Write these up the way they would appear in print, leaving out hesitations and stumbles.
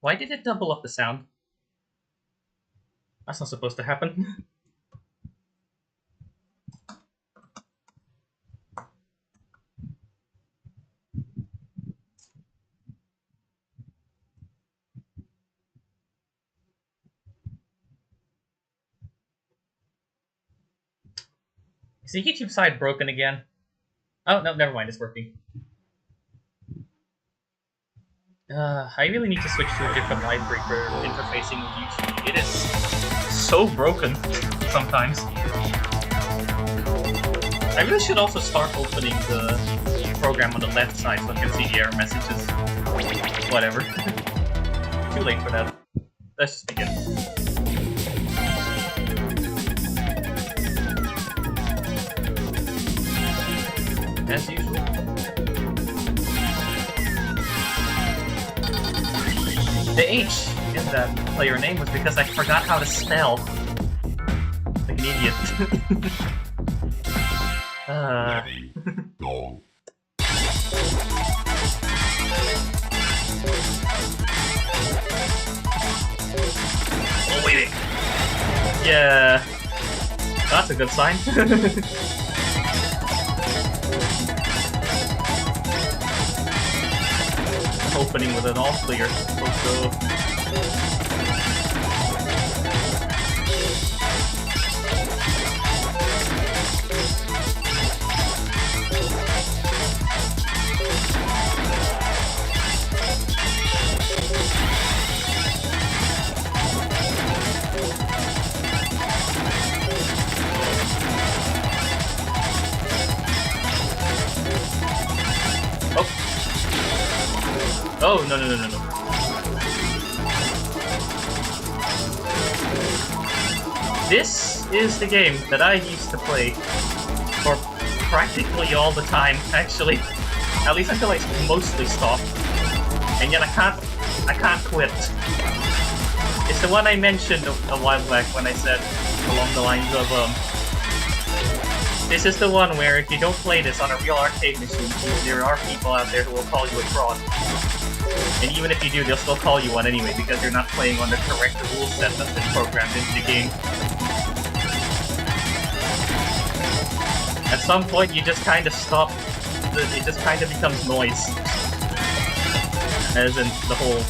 Why did it double up the sound? That's not supposed to happen. Is the YouTube side broken again? Oh, no, never mind, it's working. I really need to switch to a different library for interfacing with YouTube. It is so broken sometimes. I really should also start opening the program on the left side so I can see the error messages. Whatever. Too late for that. Let's just begin. As usual. The H in that player name was because I forgot how to spell. Like an idiot. Oh, wait. Yeah. That's a good sign. Opening with an all clear. Let's go. Oh, no. This is the game that I used to play for practically all the time, actually. At least until I mostly stopped. And yet I can't quit. It's the one I mentioned a while back when I said along the lines of, this is the one where if you don't play this on a real arcade machine, there are people out there who will call you a fraud. And even if you do, they'll still call you one anyway, because you're not playing on the correct rule set that's been programmed into the game. At some point, you just kind of stop, it just kind of becomes noise. As in the whole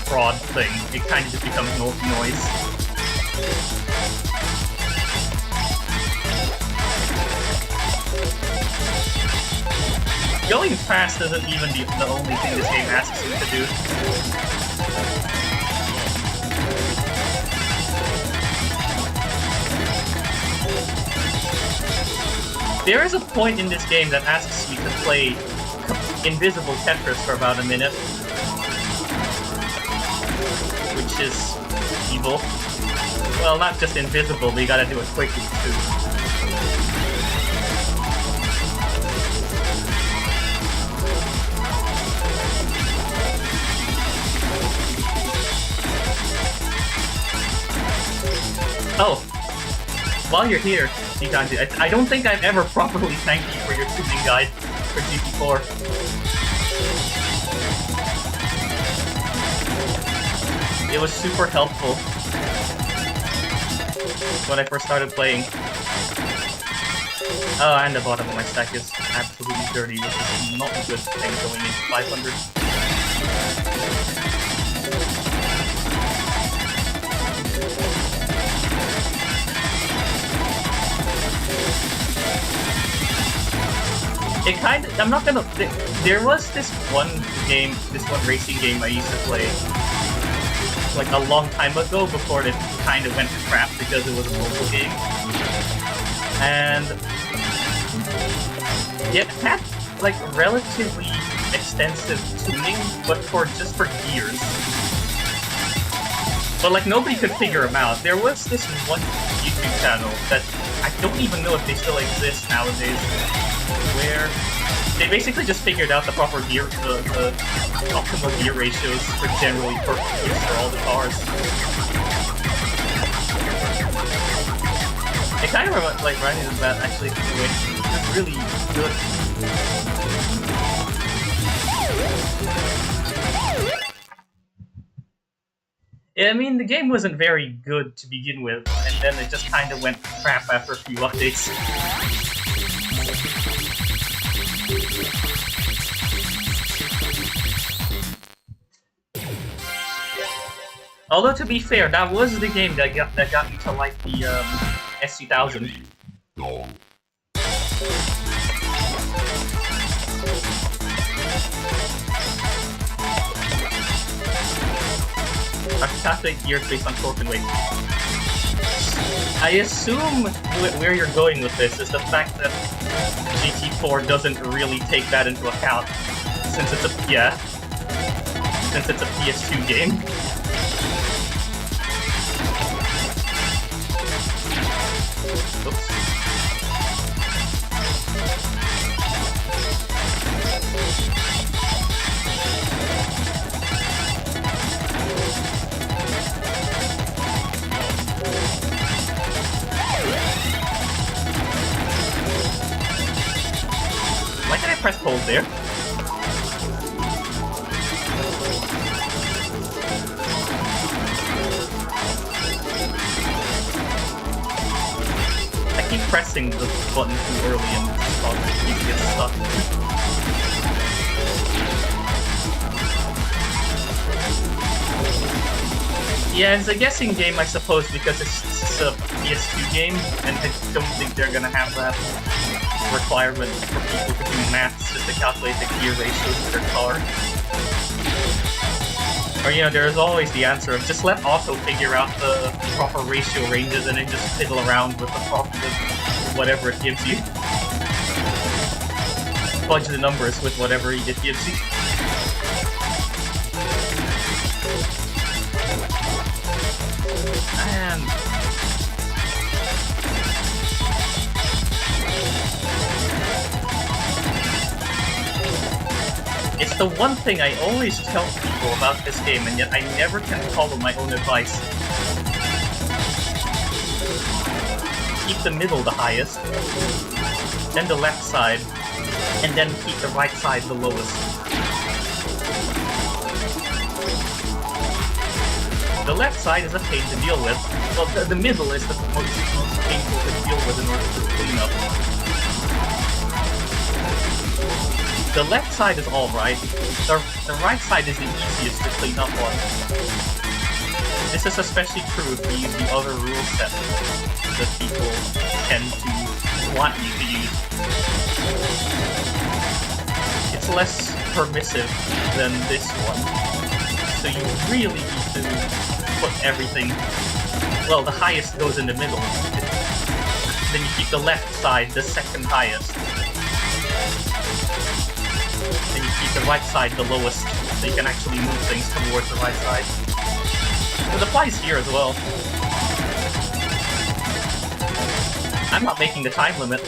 fraud thing, it kind of just becomes noise. Going fast isn't even the only thing this game asks you to do. There is a point in this game that asks you to play invisible Tetris for about a minute. Which is evil. Well, not just invisible, but you gotta do it quickly too. Oh, while you're here, I don't think I've ever properly thanked you for your tuning guide for GP4. It was super helpful when I first started playing. Oh, and the bottom of my stack is absolutely dirty, which is not a good thing going into 500. It kind of, I'm not gonna, there was this one racing game I used to play, like a long time ago before it kind of went to crap because it was a mobile game. And it had like relatively extensive tuning, but just for gears. But like nobody could figure them out. There was this one YouTube channel that I don't even know if they still exist nowadays, where they basically just figured out the proper gear, the optimal gear ratios for generally perfect use for all the cars. It kind of like reminded me of that actually. Anyway, it's really good. I mean, the game wasn't very good to begin with, and then it just kind of went crap after a few updates. Although, to be fair, that was the game that got me to like the S2000. I have to calculate years based on torque and weight. I assume where you're going with this is the fact that GT4 doesn't really take that into account, since it's a PS2 game. Oops. Why did I press hold there? I keep pressing the button too early and it gets stuck. Yeah, it's a guessing game, I suppose, because it's a PS2 game, and I don't think they're gonna have that requirement for people to do maths just to calculate the gear ratios of their car. Or, you know, there's always the answer of just let Auto figure out the proper ratio ranges and then just fiddle around with the proper whatever it gives you. Fudge the numbers with whatever it gives you. Man. It's the one thing I always tell people about this game, and yet I never can follow my own advice. Keep the middle the highest, then the left side, and then keep the right side the lowest. The left side is a pain to deal with. Well, the middle is the most painful to deal with in order to clean up. The left side is alright. The right side is the easiest to clean up on. This is especially true if you use the other rule set that people tend to want you to use. It's less permissive than this one. So you really need to put everything... Well, the highest goes in the middle. Then you keep the left side the second highest. Then you keep the right side the lowest, so you can actually move things towards the right side. It applies here as well. I'm not making the time limit.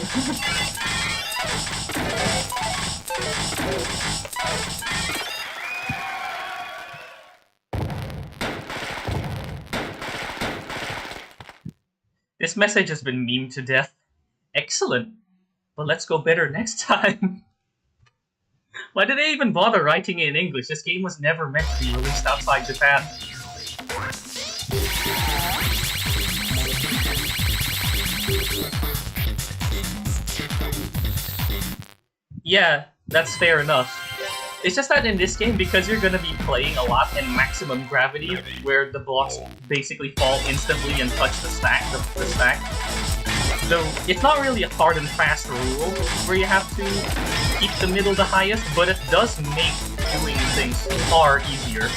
This message has been memed to death. Excellent. But let's go better next time. Why did they even bother writing it in English? This game was never meant to be released outside Japan. Yeah, that's fair enough. It's just that in this game, because you're gonna be playing a lot in maximum gravity, where the blocks basically fall instantly and touch the stack, so it's not really a hard and fast rule where you have to keep the middle the highest, but it does make doing things far easier.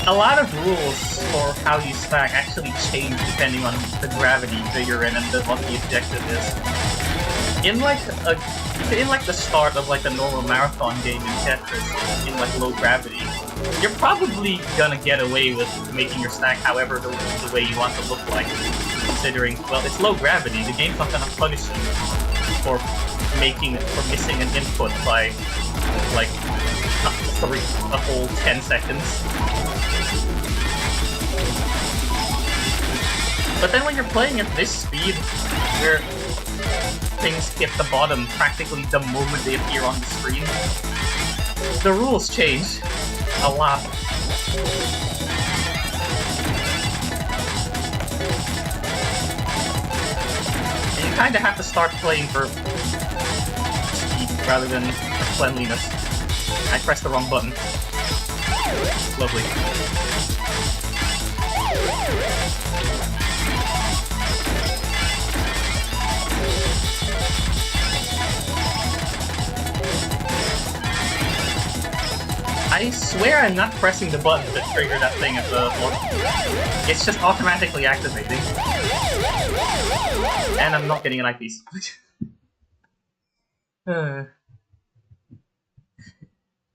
A lot of rules for how you stack actually change depending on the gravity that you're in and what the objective is. In like the start of like a normal marathon game in Tetris, in like low gravity, you're probably gonna get away with making your stack however the way you want to look like. considering, well, it's low gravity. The game's not gonna punish you for missing an input by, like, a whole 10 seconds. But then when you're playing at this speed, where things hit the bottom practically the moment they appear on the screen, the rules change a lot. And you kinda have to start playing for speed rather than for cleanliness. I pressed the wrong button. Lovely. I swear I'm not pressing the button to trigger that thing at the bottom. It's just automatically activating. And I'm not getting an eyepiece.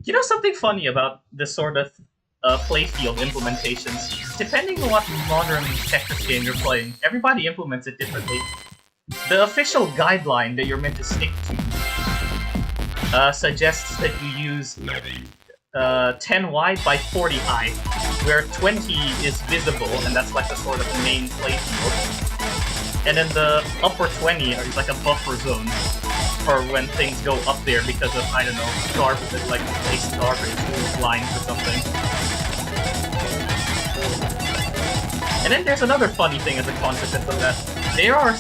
You know something funny about this sort of playfield implementations? Depending on what modern Tetris game you're playing, everybody implements it differently. The official guideline that you're meant to stick to suggests that you use 10 wide by 40 high, where 20 is visible, and that's like the sort of main playfield. And then the upper 20 is like a buffer zone for when things go up there because of, I don't know, garbage, like waste garbage lines or something. And then there's another funny thing as a consequence of that. There are,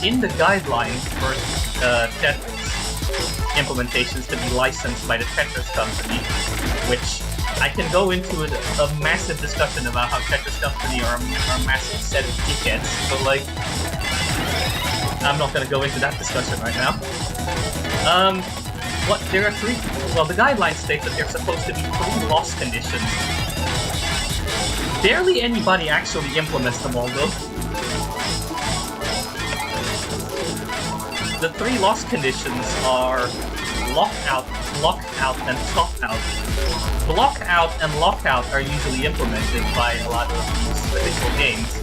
in the guidelines for Tetris implementations to be licensed by the Tetris company, which I can go into a massive discussion about how Tetris company are a massive set of dickheads, but like, I'm not gonna go into that discussion right now. There are three, well, the guidelines state that there's supposed to be 3 loss conditions. Barely anybody actually implements them all, though. The 3 loss conditions are lockout, and top-out. Blockout and lockout are usually implemented by a lot of these official games.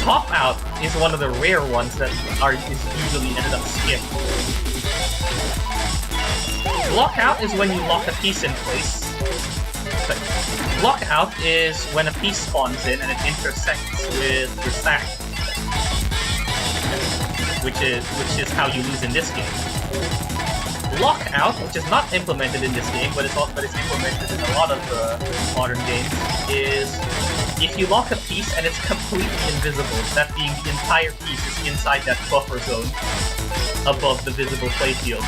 Top-out is one of the rare ones that is usually ended up skipped. Lockout is when you lock a piece in place. But lockout is when a piece spawns in and it intersects with your stack. Which is how you lose in this game. Lockout, which is not implemented in this game, but it's implemented in a lot of modern games, is if you lock a piece and it's completely invisible, that being the entire piece is inside that buffer zone above the visible playfield.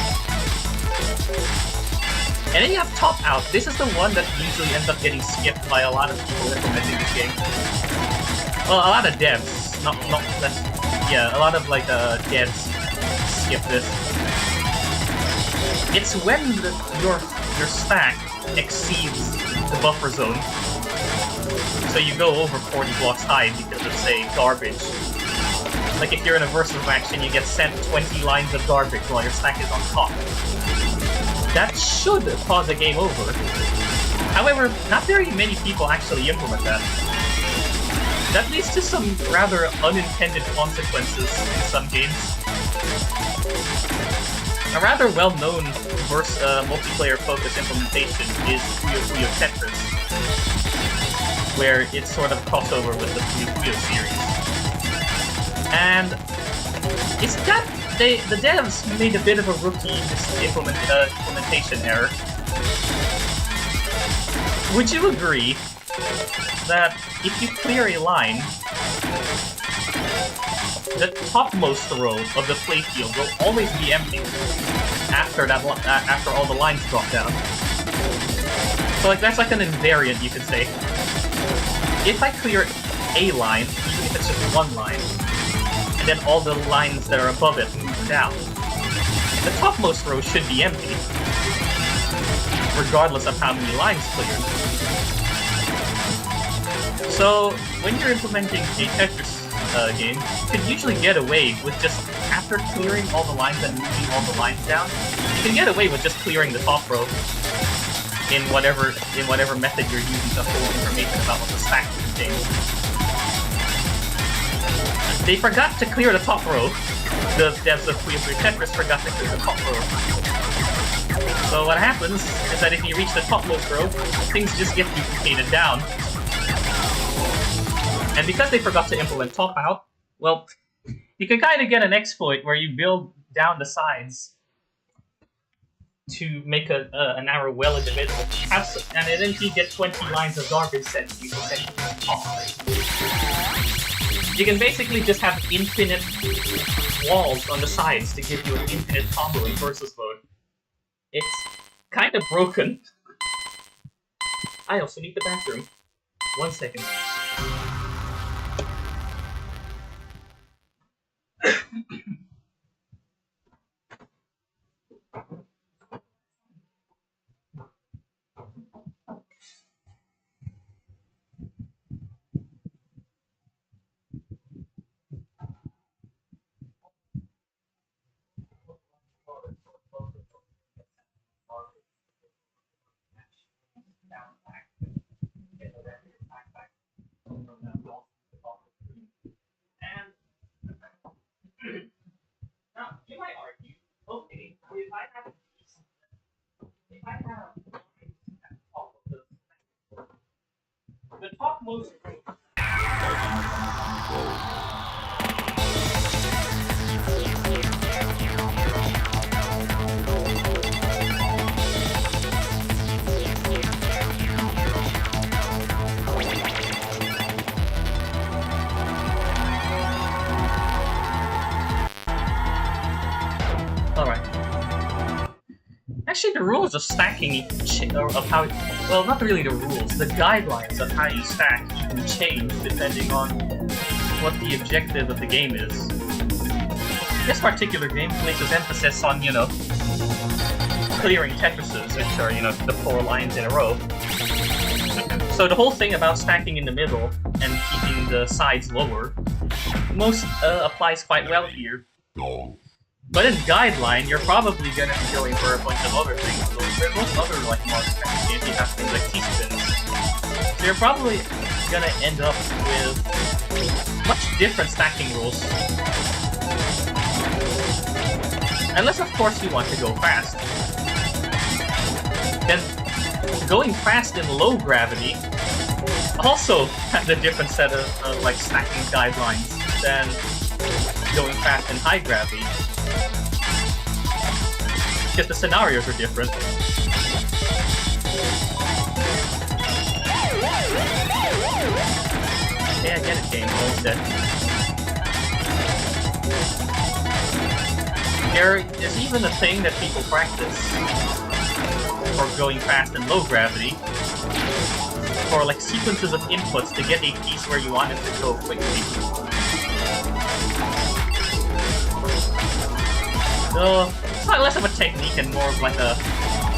And then you have top out. This is the one that usually ends up getting skipped by a lot of people implementing this game. Well, a lot of devs, a lot of like devs skip this. It's when your stack exceeds the buffer zone. So you go over 40 blocks high because of, say, garbage. Like if you're in a versus match and you get sent 20 lines of garbage while your stack is on top. That should cause a game over. However, not very many people actually implement that. That leads to some rather unintended consequences in some games. A rather well-known multiplayer-focused implementation is Puyo Puyo Tetris, where it's sort of crossover with the Puyo Puyo series. And it's that the devs made a bit of a rookie implementation error. Would you agree that if you clear a line, the topmost row of the playfield will always be empty after all the lines drop down? So like that's like an invariant, you could say. If I clear a line, even if it's just one line, and then all the lines that are above it move down, the topmost row should be empty, regardless of how many lines cleared. So when you're implementing a Tetris game, you can usually get away with just, after clearing all the lines and moving all the lines down, you can get away with just clearing the top row in whatever method you're using to hold information about what the stack contains. They forgot to clear the top row. The devs of Tetris forgot to clear the top row. So what happens is that if you reach the topmost row, things just get duplicated down. And because they forgot to implement top out, well, you can kind of get an exploit where you build down the sides to make a narrow well in the middle. And then you get 20 lines of garbage set to the top. You can basically just have infinite walls on the sides to give you an infinite combo in versus mode. It's kind of broken. I also need the bathroom. 1 second. Now, you might argue, okay, if I have the topmost row. Alright. Actually, the rules of stacking of how, well, not really the rules, the guidelines of how you stack can change depending on what the objective of the game is. This particular game places emphasis on, you know, clearing Tetrises, which are, you know, the 4 lines in a row. So the whole thing about stacking in the middle and keeping the sides lower applies quite well here. But in Guideline, you're probably going to be going for a bunch of other things. So there's most other like modern games, you have things like T-spins. So you're probably going to end up with much different stacking rules. Unless, of course, you want to go fast. Then, going fast in low gravity also has a different set of like stacking guidelines than going fast in high gravity. Because the scenarios are different. Yeah, I get it, game. Almost dead. There's even a thing that people practice for going fast in low gravity, for like sequences of inputs to get a piece where you want it to go quickly. So, it's not less of a technique and more of like a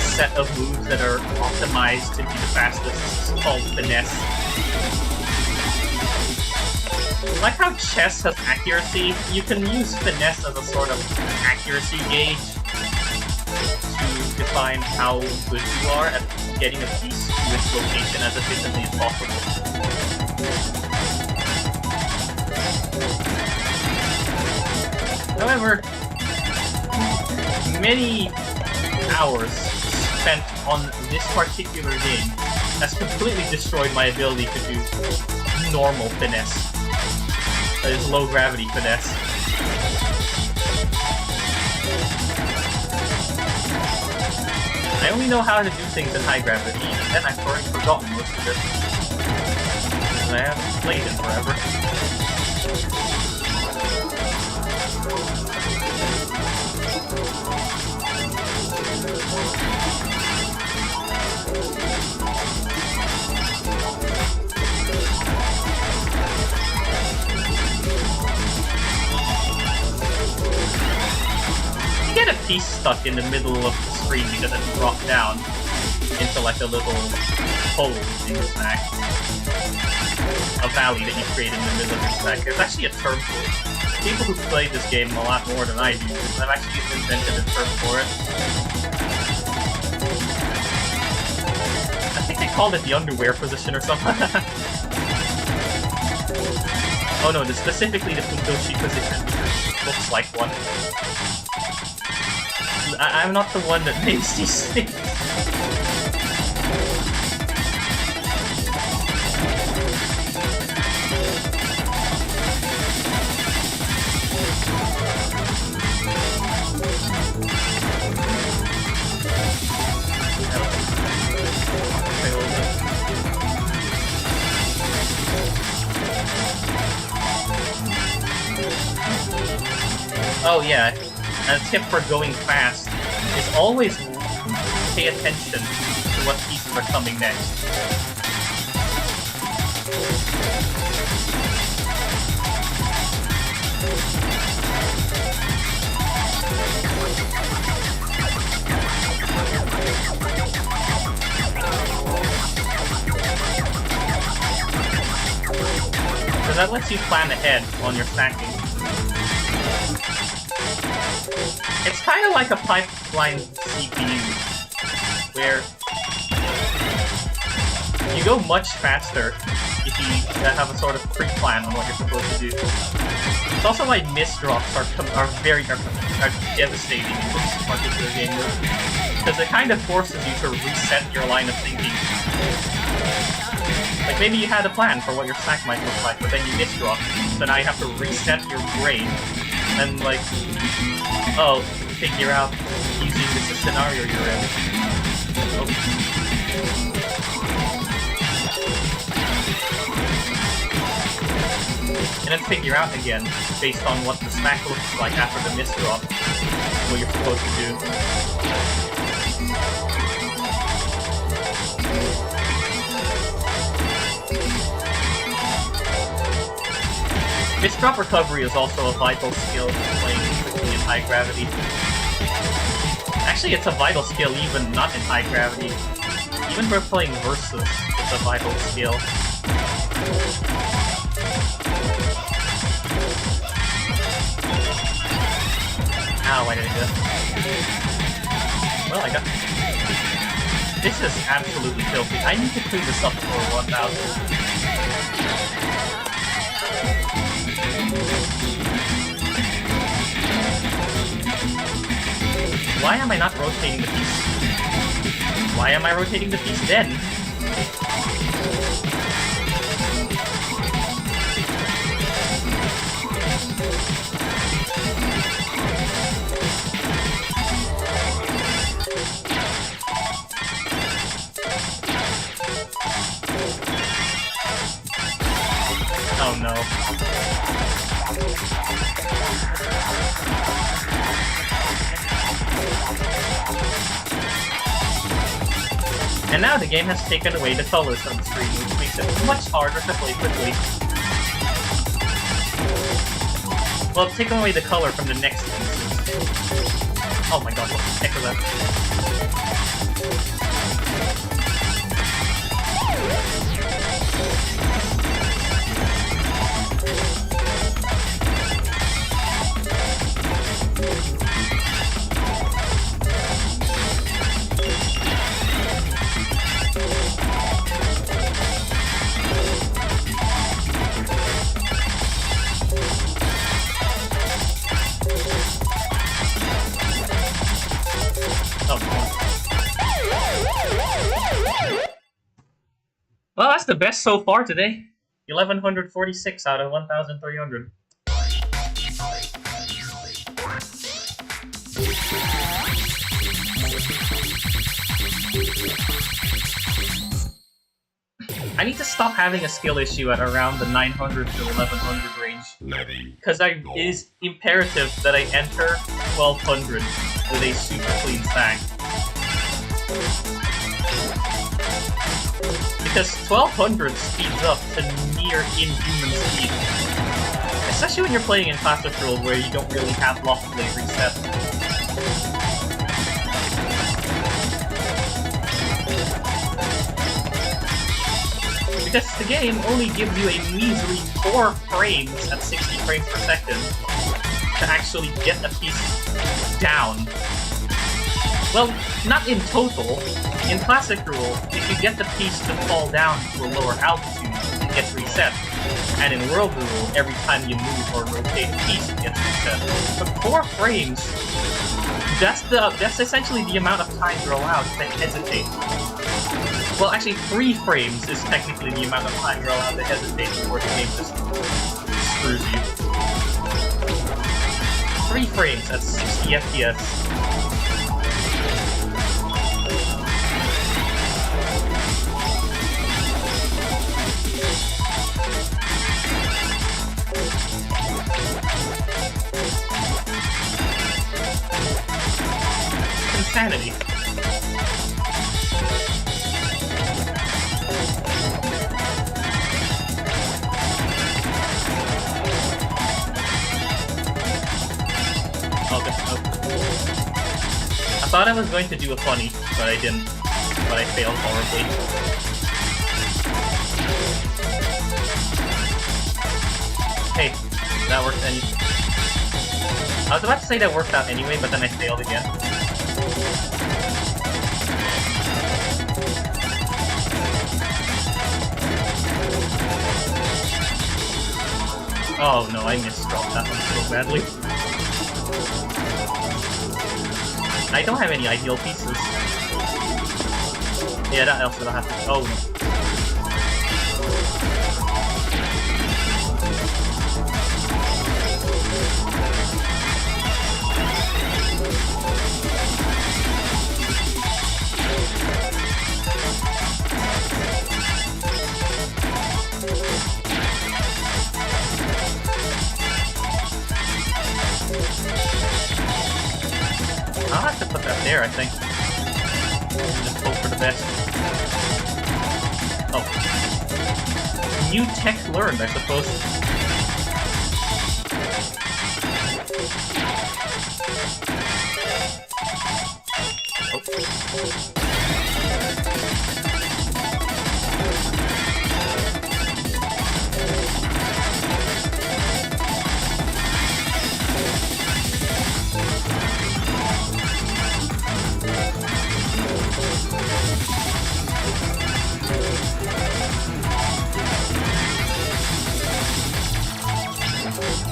set of moves that are optimized to be the fastest. It's called finesse. Like how chess has accuracy, you can use finesse as a sort of accuracy gauge to define how good you are at getting a piece to its location as efficiently as possible. However, many hours spent on this particular game has completely destroyed my ability to do normal finesse. That is low gravity finesse. I only know how to do things in high gravity, and then I've already forgotten most of it. And I haven't played in forever. Get a piece stuck in the middle of the screen because it dropped down into like a little hole in your stack. A valley that you create in the middle of your stack. There's actually a term for it. People who play this game a lot more than I do have actually invented a term for it. I think they called it the underwear position or something. Oh no, specifically the Futoshi position looks like one. I'm not the one that makes these things. Oh yeah, and a tip for going fast is always pay attention to what pieces are coming next. So that lets you plan ahead on your stacking. It's kind of like a pipeline CPU, where you go much faster if you have a sort of pre-plan on what you're supposed to do. It's also why misdrops are devastating in this particular game mode, because it kind of forces you to reset your line of thinking. Like, maybe you had a plan for what your stack might look like, but then you misdrop, so now you have to reset your brain, and like, oh, figure out using this scenario you're in. Oh. And then figure out again, based on what the stack looks like after the misdrop, what you're supposed to do. Misdrop recovery is also a vital skill playing quickly in high gravity. Actually, it's a vital skill even not in high gravity. Even for playing Versus, it's a vital skill. Ow, why did I do that? Well, I got... This is absolutely filthy. I need to clean this up for 1000. Why am I not rotating the piece? Why am I rotating the piece then? Oh no. And now the game has taken away the colors from the screen, which makes it much harder to play quickly. Well, it's taken away the color from the next pieces. Oh my god, what the heck was that? Well, that's the best so far today. 1146 out of 1300. I need to stop having a skill issue at around the 900 to 1100 range. Because it is imperative that I enter 1200 with a super clean stack. Because 1200 speeds up to near inhuman speed. Especially when you're playing in Classic Rule where you don't really have lock play reset. Because the game only gives you a measly 4 frames at 60 frames per second to actually get a piece down. Well, not in total. In Classic Rule, if you get the piece to fall down to a lower altitude, it gets reset. reset. And in World Rule, every time you move or rotate a piece, it gets reset. But 4 frames, that's essentially the amount of time you're allowed to hesitate. Well, actually, 3 frames is technically the amount of time you're allowed to hesitate before the game just screws you. 3 frames at 60 FPS. Insanity. Okay. I thought I was going to do a funny, but I didn't. But I failed horribly. Hey, that worked I was about to say that worked out anyway, but then I failed again. Oh no, I misdropped that one so badly. I don't have any ideal pieces. Yeah, that else will have to. Oh no. I'll have to put that there, I think. Just hope for the best. Oh. New tech learned, I suppose. Oh.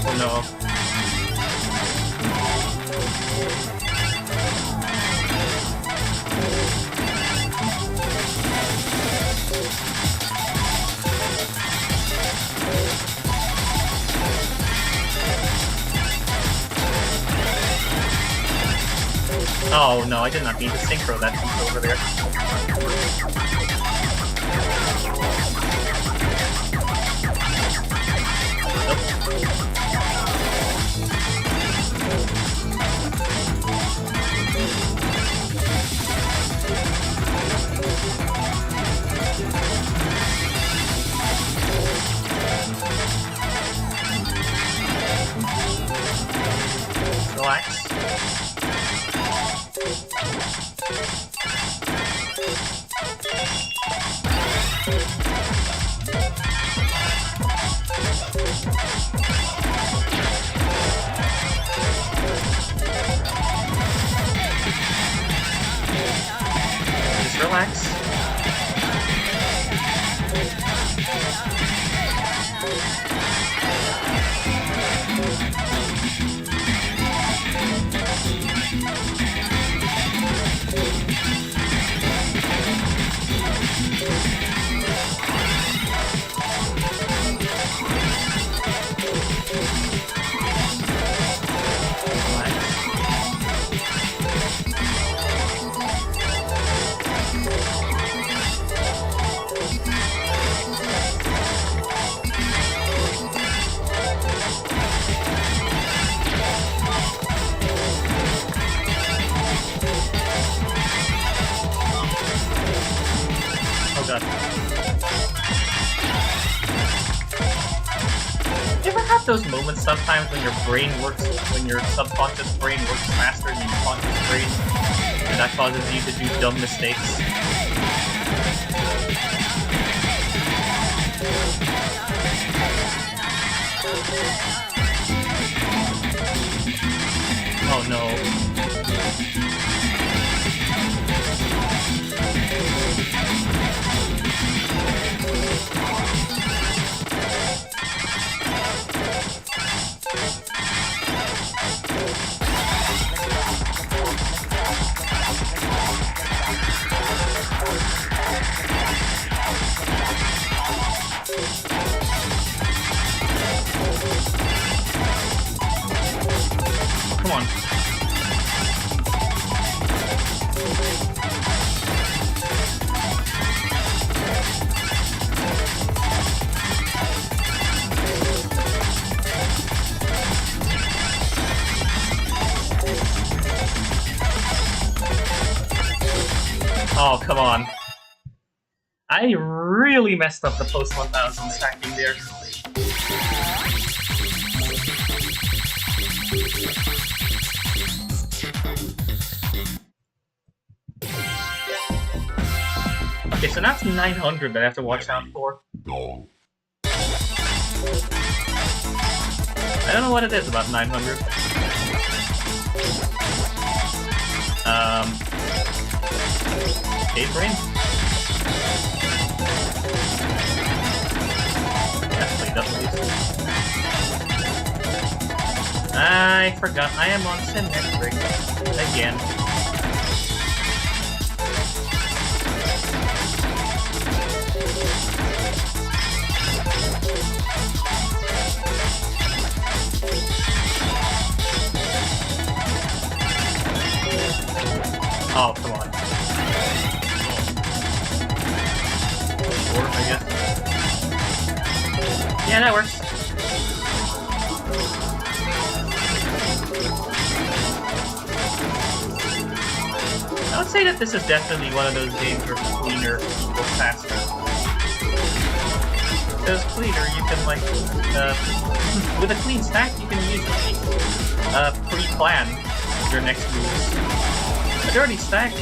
Oh no. Oh no, I did not mean to synchro that piece over there. Relax. Just relax. Oh god. You ever have those moments sometimes when your brain works, when your subconscious brain works faster than your conscious brain, and that causes you to do dumb mistakes? Oh no. on. Oh, come on. I really messed up the post 1000 stacking there. Okay, so that's 900 that I have to watch out for. I don't know what it is about 900. A-frame? Definitely W's. I forgot I am on symmetric again. Oh, come on. Sure, I guess. Yeah, that works. I would say that this is definitely one of those games where cleaner equals faster. Because cleaner, you can like, with a clean stack, you can usually pre-plan your next moves. A dirty stack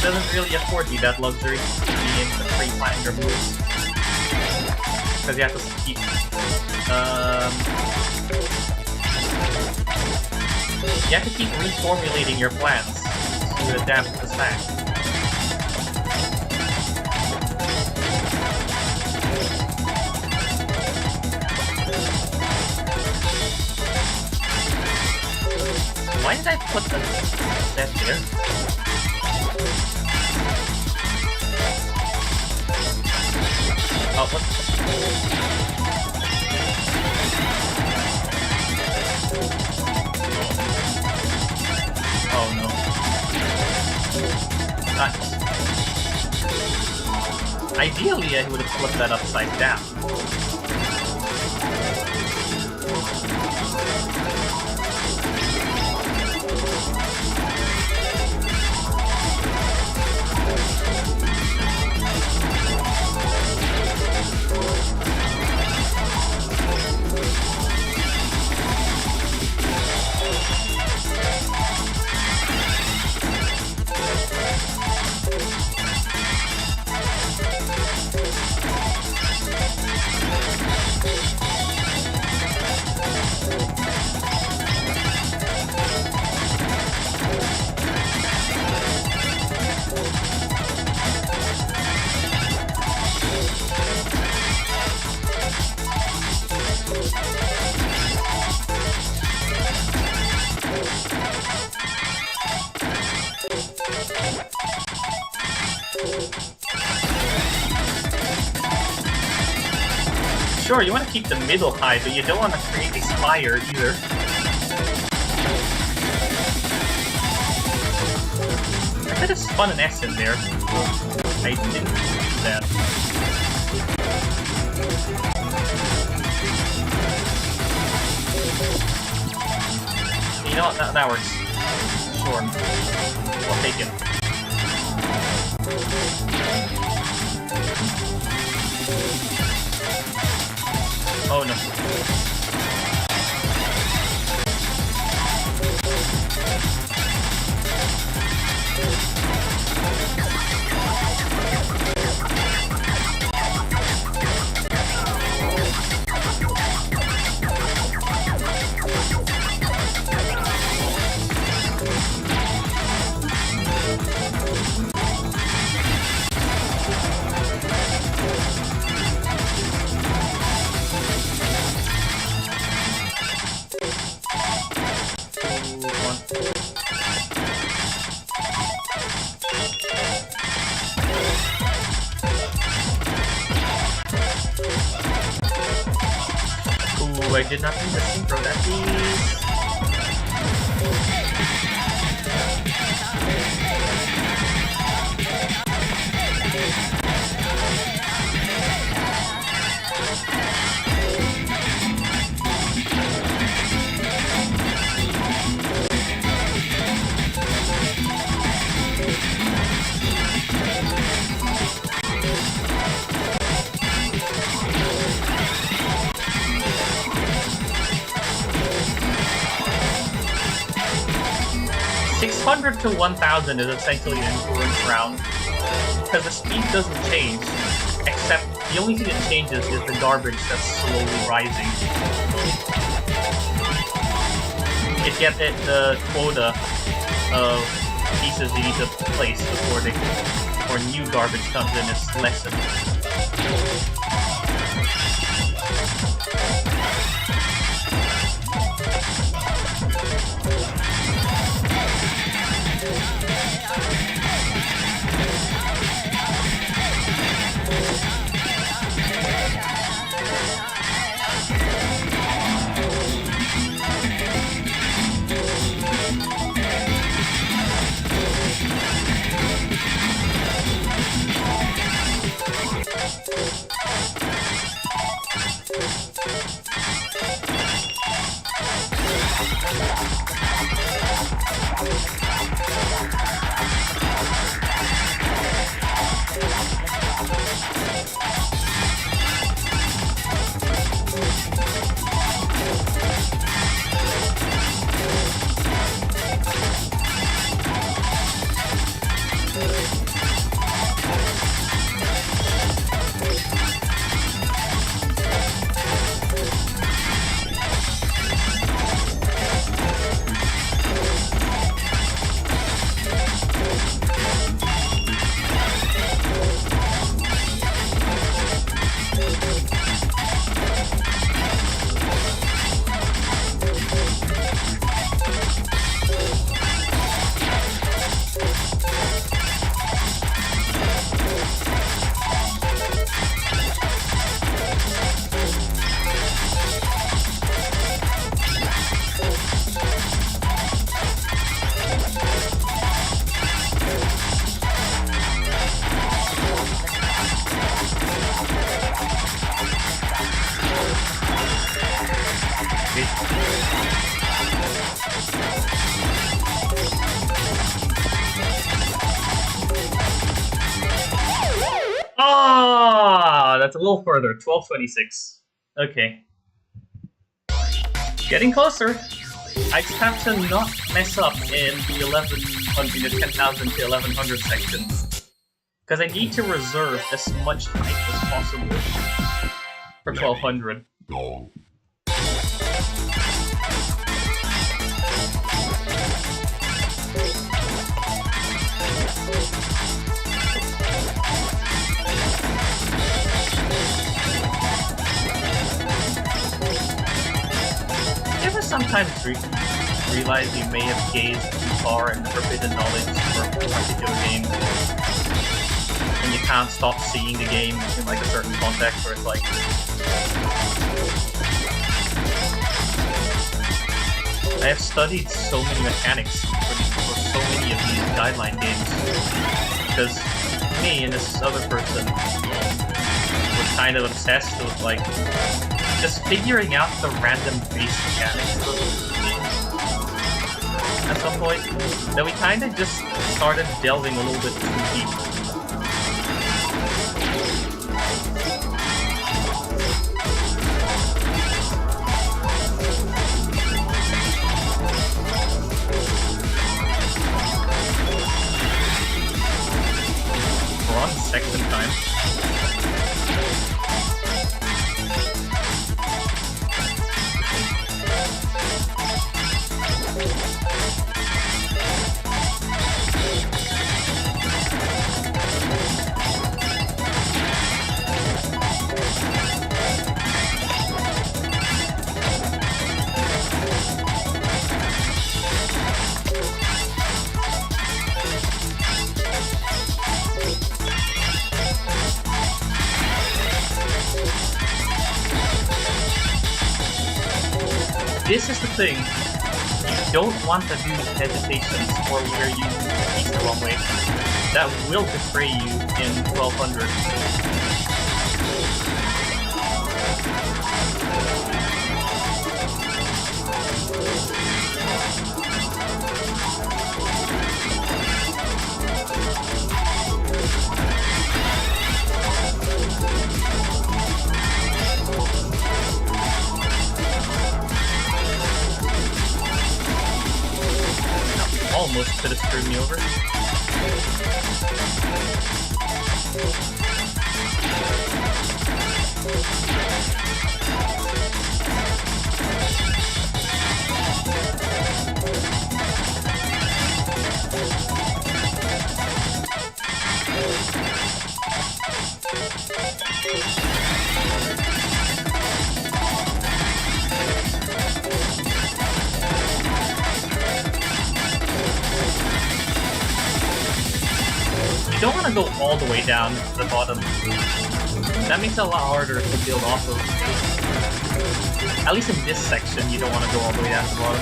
doesn't really afford you that luxury to be able to pre-plan your moves. Because you have to keep reformulating your plans to adapt to the stack. Why did I put that there? Oh, what? Oh no. Nice. Ideally, I would have flipped that upside down. Sure, you want to keep the middle high, but you don't want to create a spire either. I could have spun an S in there. I didn't do that. You know what? That works. Sure. I'll take it. Oh no. I did not mean to synchro that, please. 600 to 1000 is essentially an endurance round, because the speed doesn't change, except the only thing that changes is the garbage that's slowly rising. If you get the quota of pieces you need to place before new garbage comes in, it's lessened. 1226. Okay. Getting closer. I just have to not mess up in the 10,000 to 1100 sections. Because I need to reserve as much time as possible for 1200. Sometimes realize you may have gazed too far into forbidden knowledge for a particular game, and you can't stop seeing the game in like a certain context where it's like, I have studied so many mechanics for so many of these guideline games, because me and this other person were kind of obsessed with like just figuring out the random base mechanics of the game at some point, that we kind of just started delving a little bit too deep. We're on section time. This is the thing, you don't want to do hesitations or where you eat the wrong way. That will betray you in 1200. Almost could have screwed me over. You don't want to go all the way down to the bottom. That makes it a lot harder to build off of. At least in this section, you don't want to go all the way down to the bottom.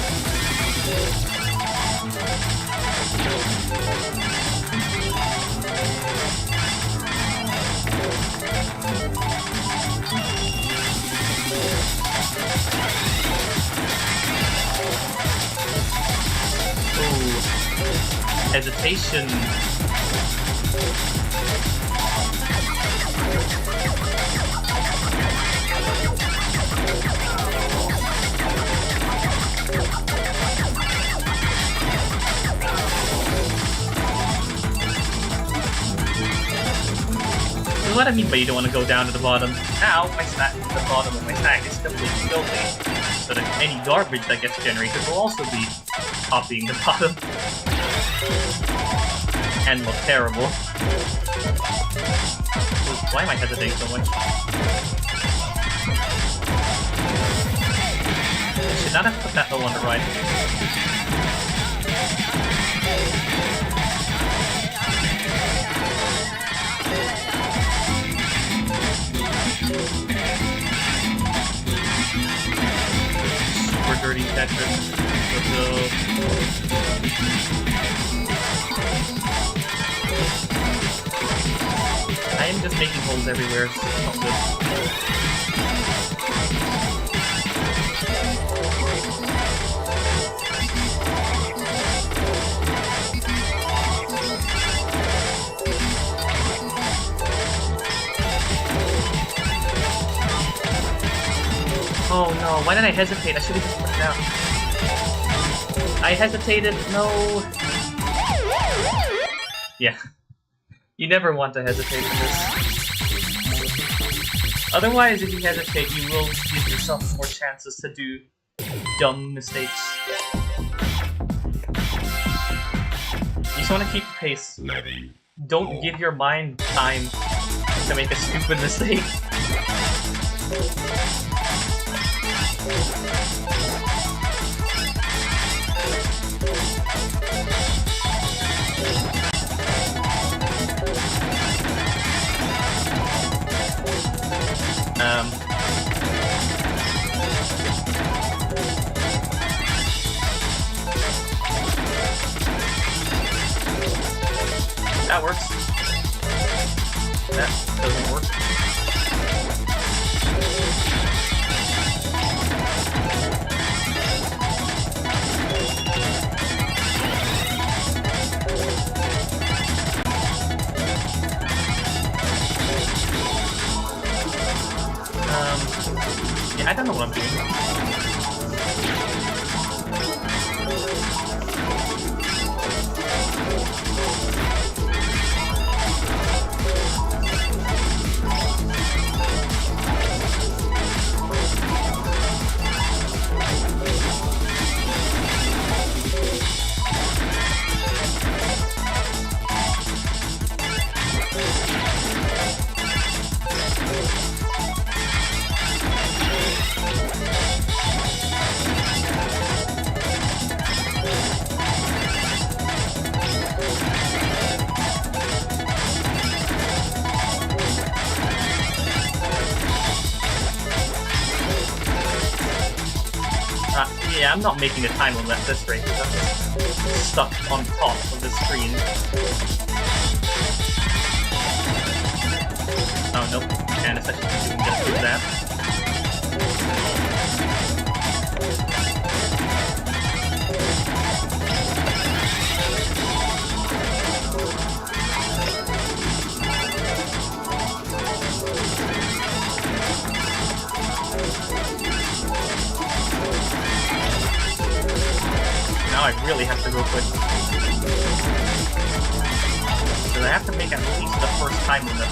Ooh. Hesitation. This is what I mean by you don't want to go down to the bottom. Now, my snack, the bottom of my snack is completely filthy, so that any garbage that gets generated will also be copying the bottom. And look terrible. Ooh, why am I hesitating so much? I should not have put that hill on the right. Super dirty Tetris. I am just making holes everywhere, so it's not good. Oh no, why did I hesitate? I should have just put it down. I hesitated, no. Yeah. You never want to hesitate in this. Otherwise, if you hesitate, you will give yourself more chances to do dumb mistakes. You just want to keep the pace. Don't give your mind time to make a stupid mistake. That works. That doesn't work. Yeah, I don't know what I'm doing. Yeah, I'm not making a time limit at this rate, because I'm just stuck on top of the screen. Oh, nope. Candace, I think you can just do that. Now I really have to go quick. Because I have to make at least the first time limit.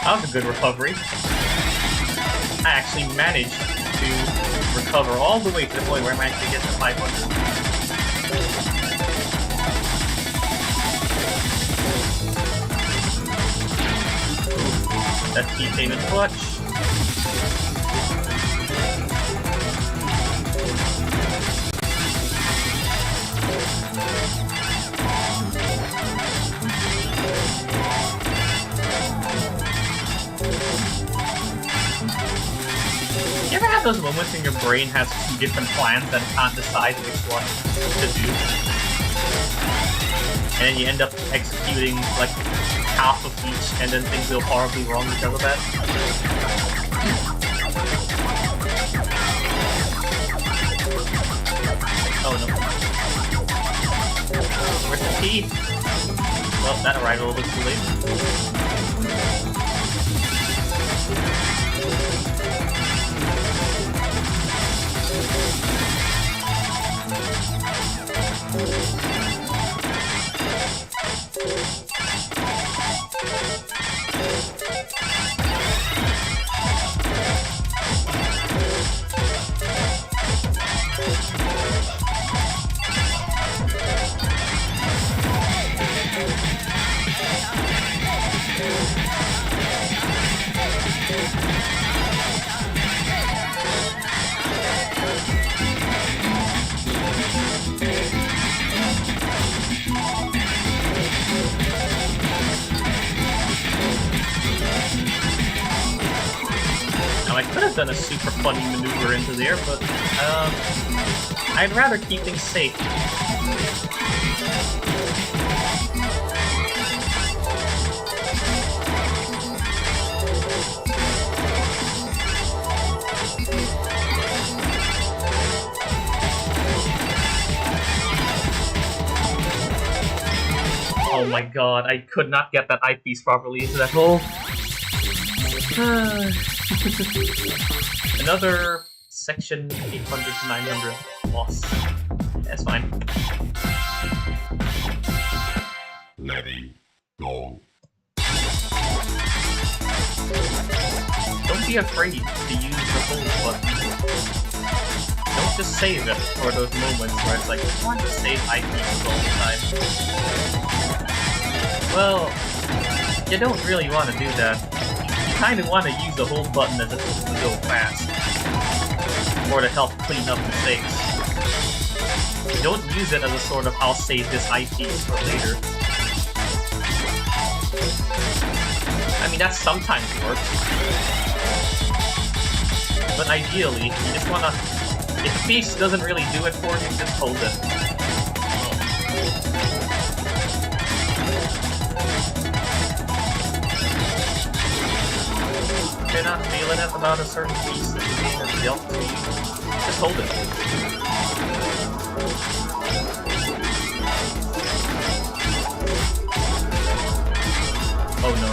That was a good recovery. I actually managed to recover all the way to the point where I managed to get to 500. That key came in clutch. You ever have those moments when your brain has two different plans and can't decide which one to do? And then you end up executing like half of each and then things go horribly wrong because of that? Oh no. Where's the key? Well, that arrived a little bit too late. I could have done a super funny maneuver into there, but I'd rather keep things safe. Oh my god, I could not get that eyepiece properly into that hole. Another section 800 to 900 loss. That's fine. Letting go. Don't be afraid to use the hold button. Don't just save it for those moments where it's like, I want to save IPs all the time. Well, you don't really want to do that. You kind of want to use the hold button as opposed to go fast, or to help clean up mistakes. Don't use it as a sort of, I'll save this IP for later. I mean, that sometimes works. But ideally, you just wanna... If a piece doesn't really do it for you, just hold it. If you're not feeling it about a certain piece that the game has dealt to you, just hold it. Oh no.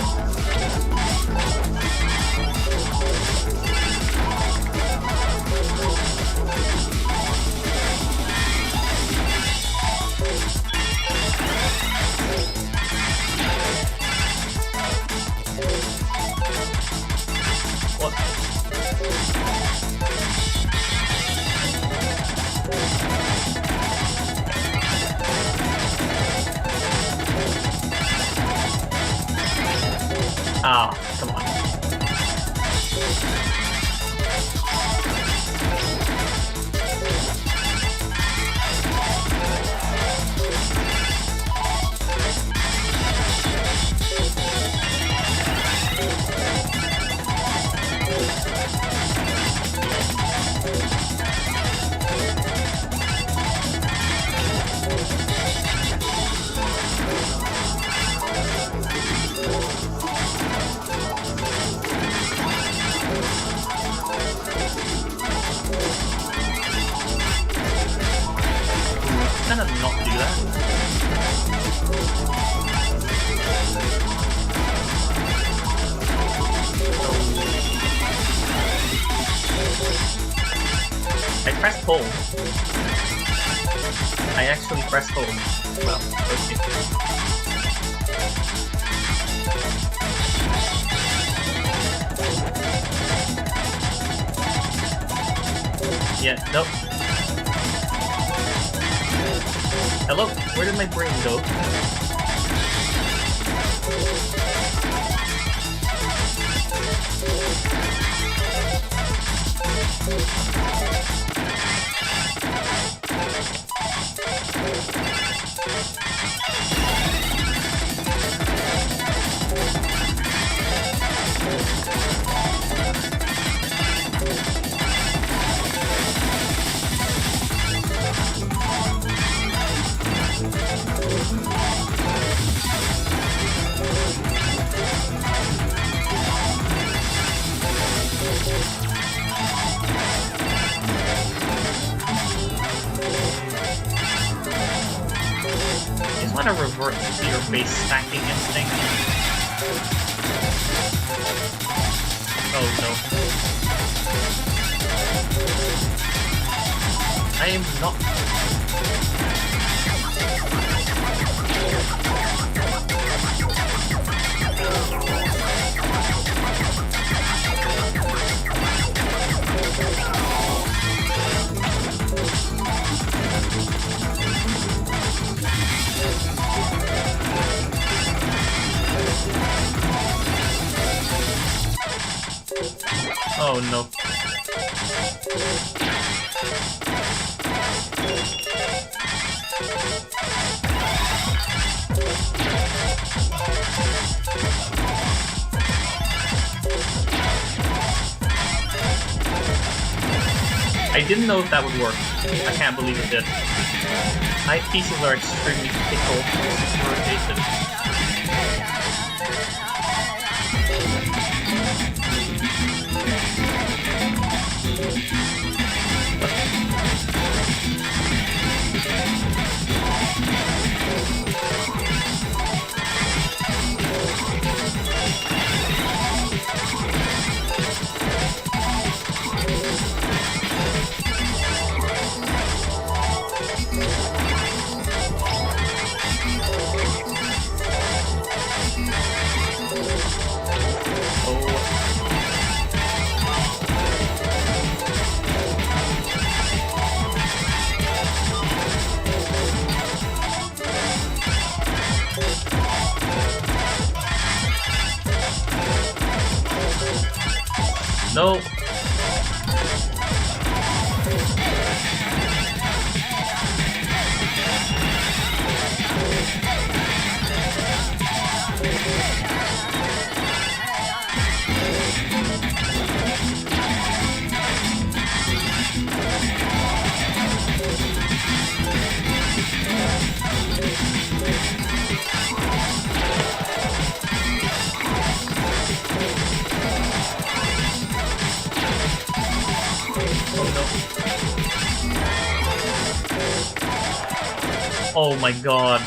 What? Ah, come on. Kind of not do that. I pressed home. I actually pressed home. Well, okay. Yeah, nope. Hello? Where did my brain go? I just want to revert to your base stacking instinct. Oh no. I am not... Oh no. I didn't know if that would work. I can't believe it did. My pieces are extremely pickled in rotation. No. Oh my god.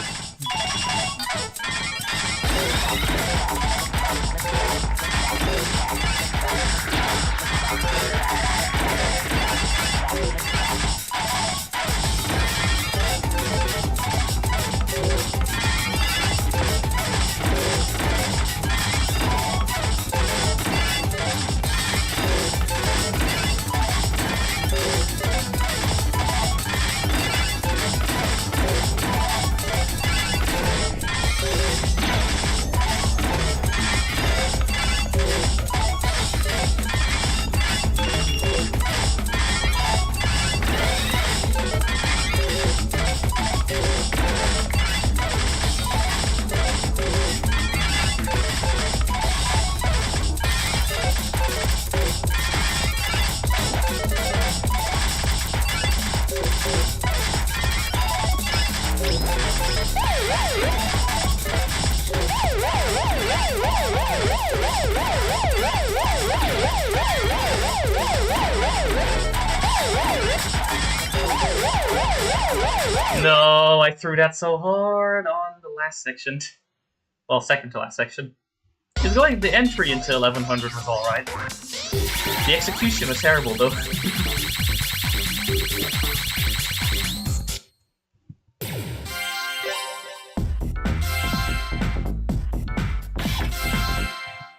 No, I threw that so hard on the last section. Well, second to last section. Because going the entry into 1100 was alright. The execution was terrible though.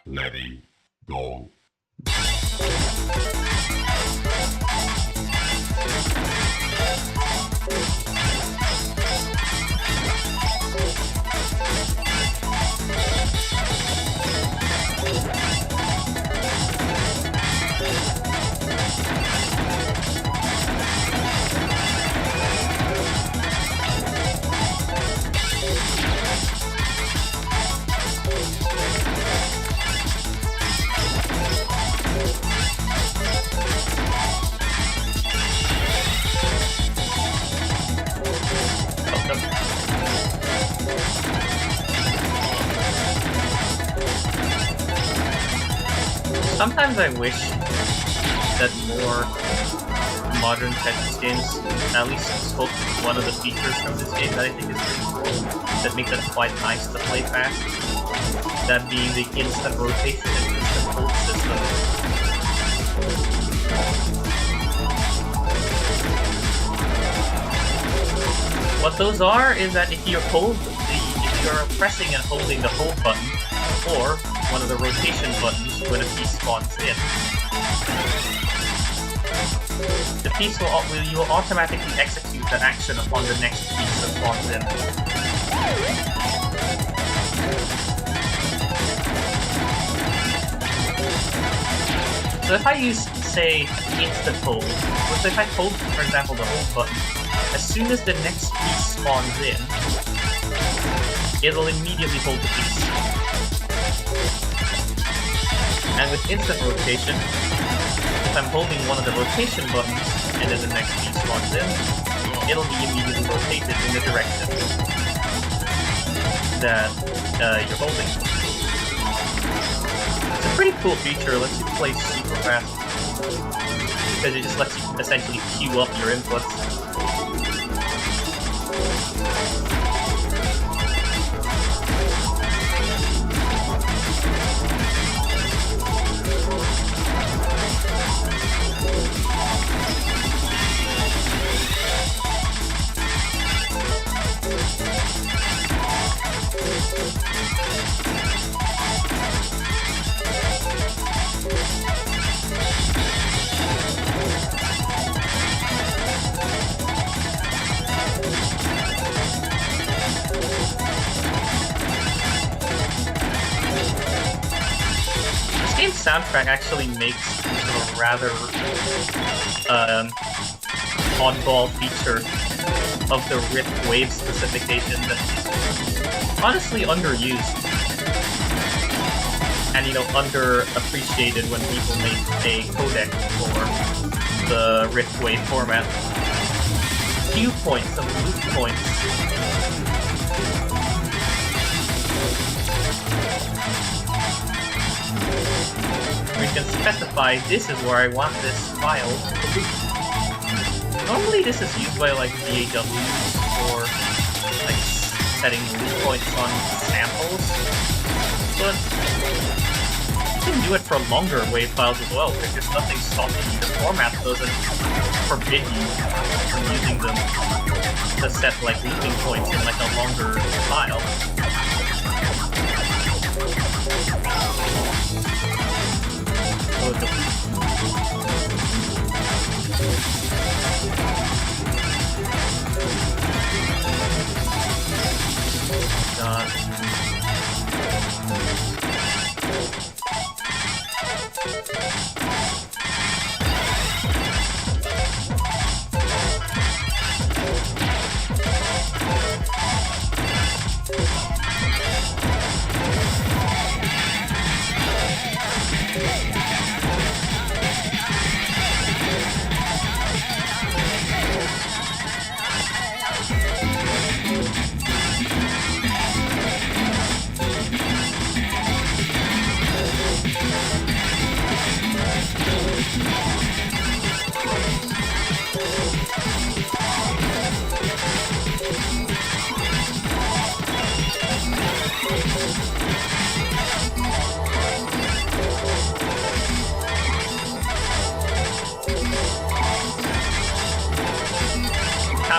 Letty, go. Sometimes I wish that more modern Tetris games at least took one of the features from this game that I think is pretty cool, that makes it quite nice to play fast. That being the instant rotation and instant hold system. What those are is that if you're pressing and holding the hold button, or one of the rotation buttons when a piece spawns in, the piece you will automatically execute that action upon the next piece that spawns in. So if I use, say, instant hold, so if I hold, for example, the hold button, as soon as the next piece spawns in, it'll immediately hold the piece. And with instant rotation, if I'm holding one of the rotation buttons and then the next piece spawns in, it'll be immediately rotated in the direction that you're holding. It's a pretty cool feature, it lets you play super fast, because it just lets you essentially queue up your inputs. Soundtrack actually makes a rather oddball feature of the Rift Wave specification that is honestly underused and, you know, underappreciated when people make a codec for the Rift Wave format. Cue points, some loop points. We can specify this is where I want this file to be. Normally this is used by like VAWs for like setting loop points on samples, but you can do it for longer wave files as well. There's just nothing stopping you. The format doesn't forbid you from using them to set like looping points in like a longer file.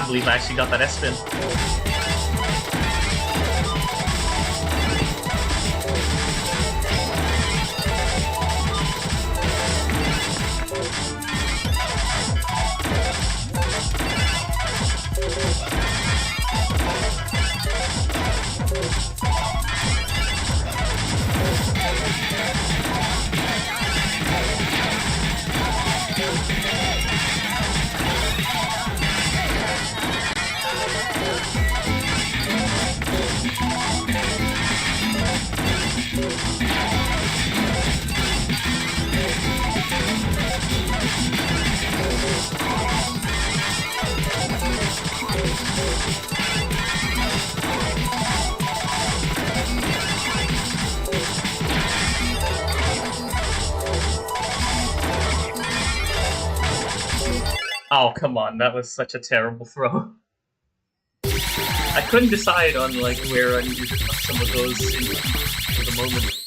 can't believe I actually got that S-spin. Oh, come on, that was such a terrible throw. I couldn't decide on like where I needed to put some of those in for the moment.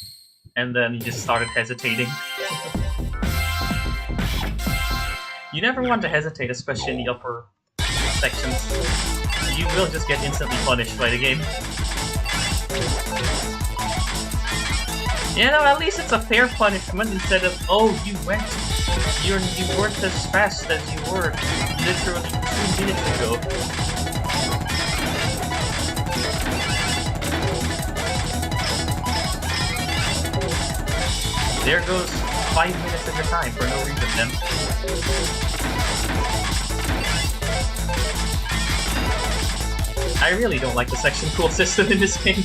And then he just started hesitating. You never want to hesitate, especially in the upper sections. You will just get instantly punished by the game. You know, at least it's a fair punishment instead of, oh, you weren't as fast as you were literally 2 minutes ago. There goes 5 minutes of your time for no reason then. I really don't like the section pool system in this game.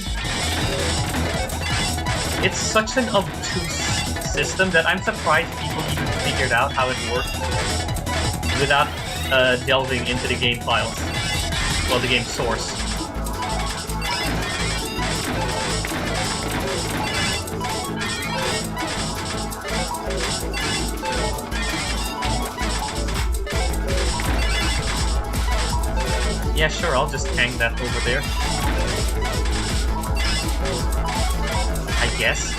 It's such an obtuse system that I'm surprised people even figured out how it worked without delving into the game files. Well, the game source. Yeah, sure, I'll just hang that over there. I guess.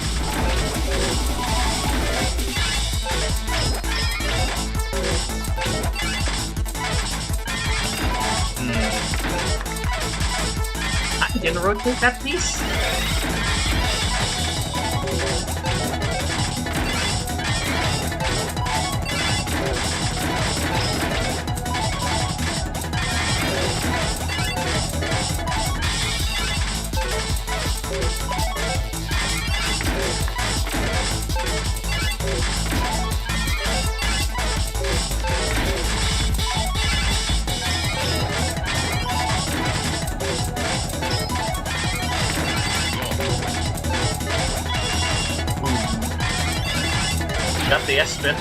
I can rotate that piece. Got the S-spin.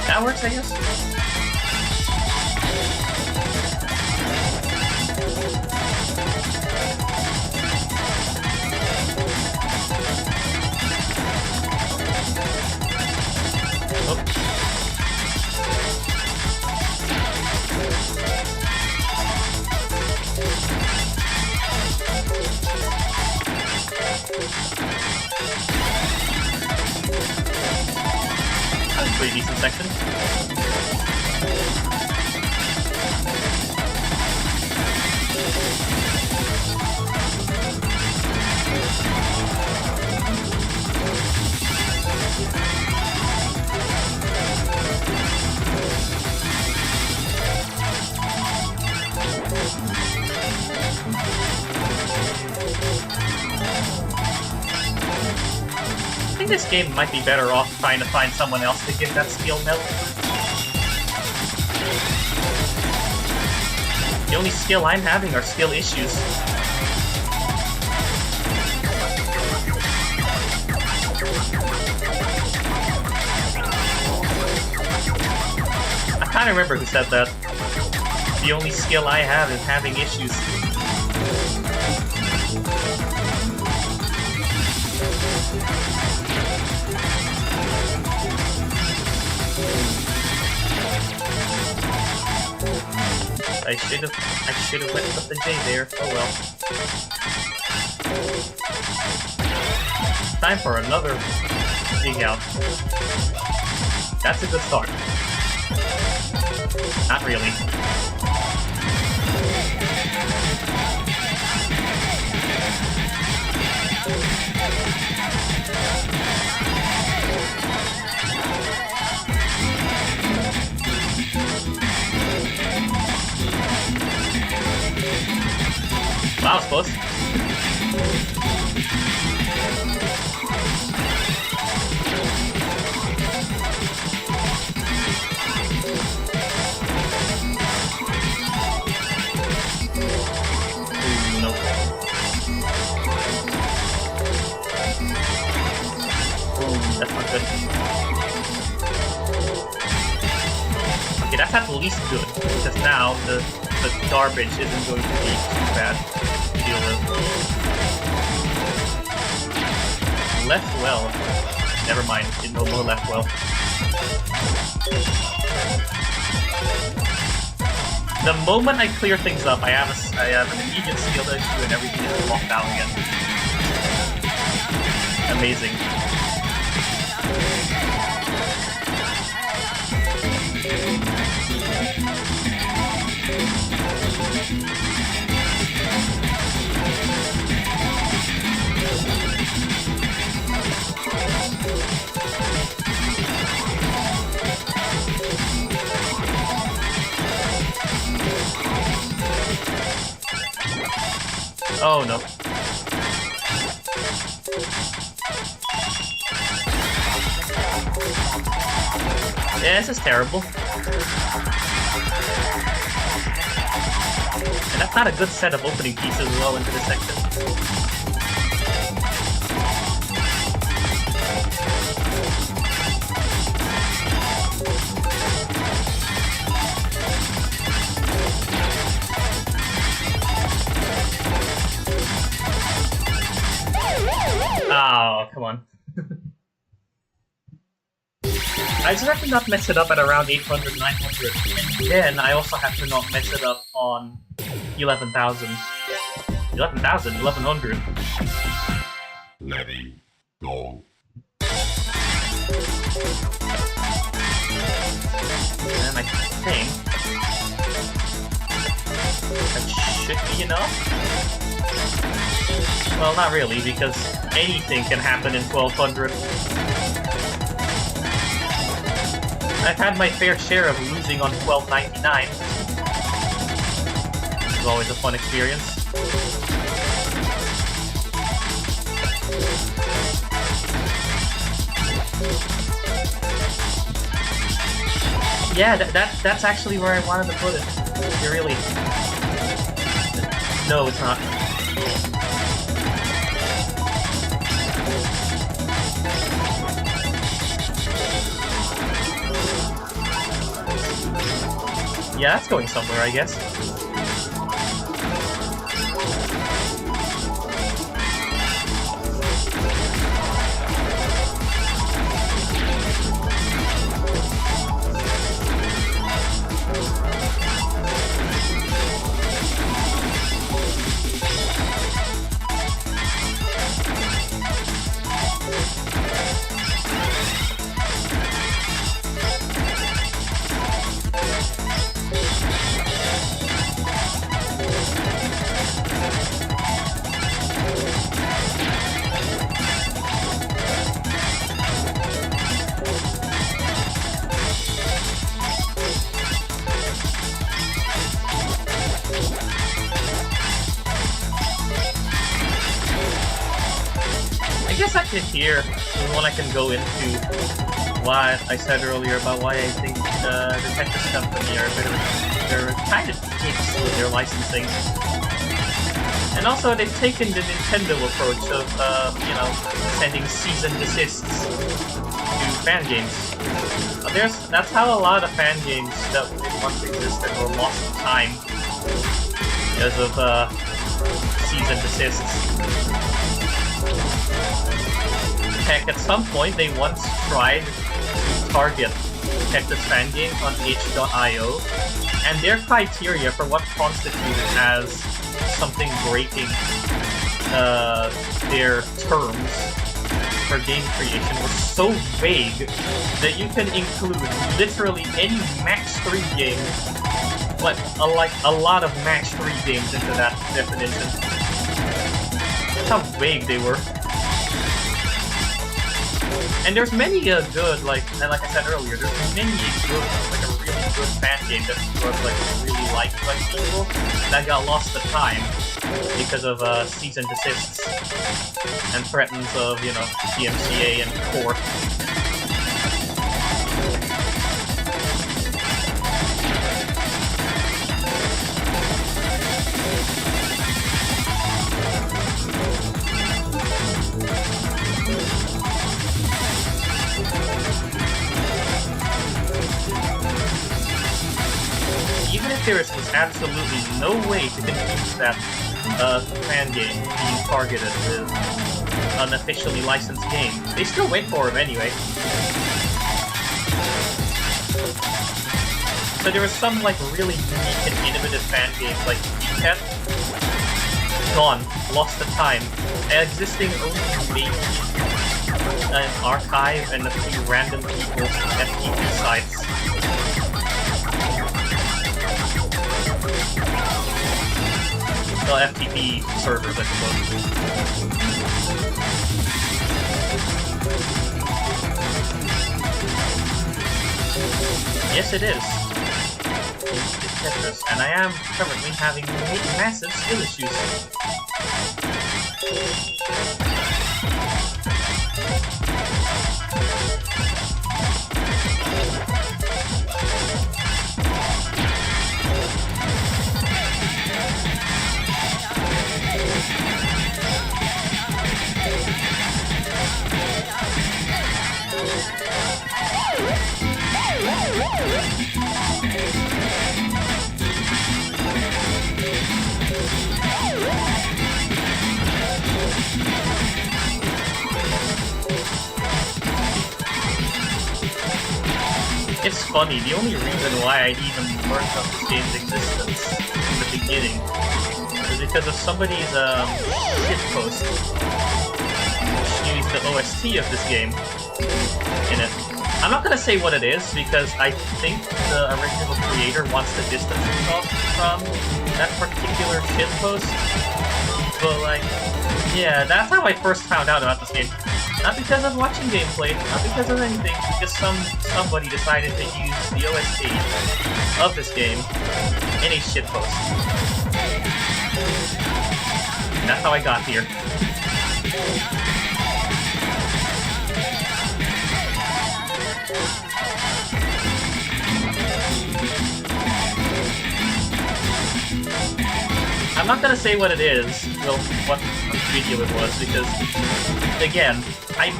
That works, I guess. Oh. That was a pretty decent section. I think this game might be better off trying to find someone else to give that skill melt. The only skill I'm having are skill issues. I trying to remember who said that. The only skill I have is having issues. I should have went with the J there. Oh well. Time for another dig out. That's a good start. Not really. Wow, I was close. That's not good. Okay, that's at least good, because now the garbage isn't going to be too bad to deal with. Left well. Never mind, no more left well. The moment I clear things up, I have an immediate skill issue and everything is locked down again. Amazing. Oh no. Yeah, this is terrible. And that's not a good set of opening pieces as well into this section. Oh, come on. I just have to not mess it up at around 800, 900. And then I also have to not mess it up on 11,000. 11,000? 1100. Letty, go. And I think that should be enough. Well, not really, because anything can happen in 1200. I've had my fair share of losing on 1299. It's always a fun experience. Yeah, that's actually where I wanted to put it. You're really... No, it's not. Yeah, that's going somewhere, I guess. Here is when I can go into what I said earlier about why I think the Tetris company are a bit of they're kind of dicks with their licensing. And also they've taken the Nintendo approach of you know, sending cease and desists to fan games. That's how a lot of fan games that once existed were lost to time because of cease and desists. Heck, at some point they once tried to target Tetris fan games on itch.io, and their criteria for what constituted as something breaking their terms for game creation were so vague that you can include literally any match 3 game, but a lot of match 3 games into that definition. That's how vague they were. And there's many good, like I said earlier, there's many good, like a really good fan game that was like really liked by people that got lost to time because of cease and desists and threats of, you know, DMCA and court. Even if there was absolutely no way to confuse that fan game being targeted with an officially licensed game, they still wait for him anyway. So there was some like really unique and innovative fan games like Cat, gone, lost to time, existing only maybe an archive and a few random people's FTP sites. Well, FTP servers, I suppose. Yes, it is. It's Tetris, and I am currently having massive skill issues. It's funny, the only reason why I even learned of this game's existence in the beginning is because of somebody's shitpost which used the OST of this game in it. I'm not gonna say what it is because I think the original creator wants to distance himself from that particular shitpost. But like, yeah, that's how I first found out about this game. Not because of watching gameplay, not because of anything, because somebody decided to use the OST of this game in a shitpost. And that's how I got here. I'm not gonna say what it is, well, what video it was, because, again, I'm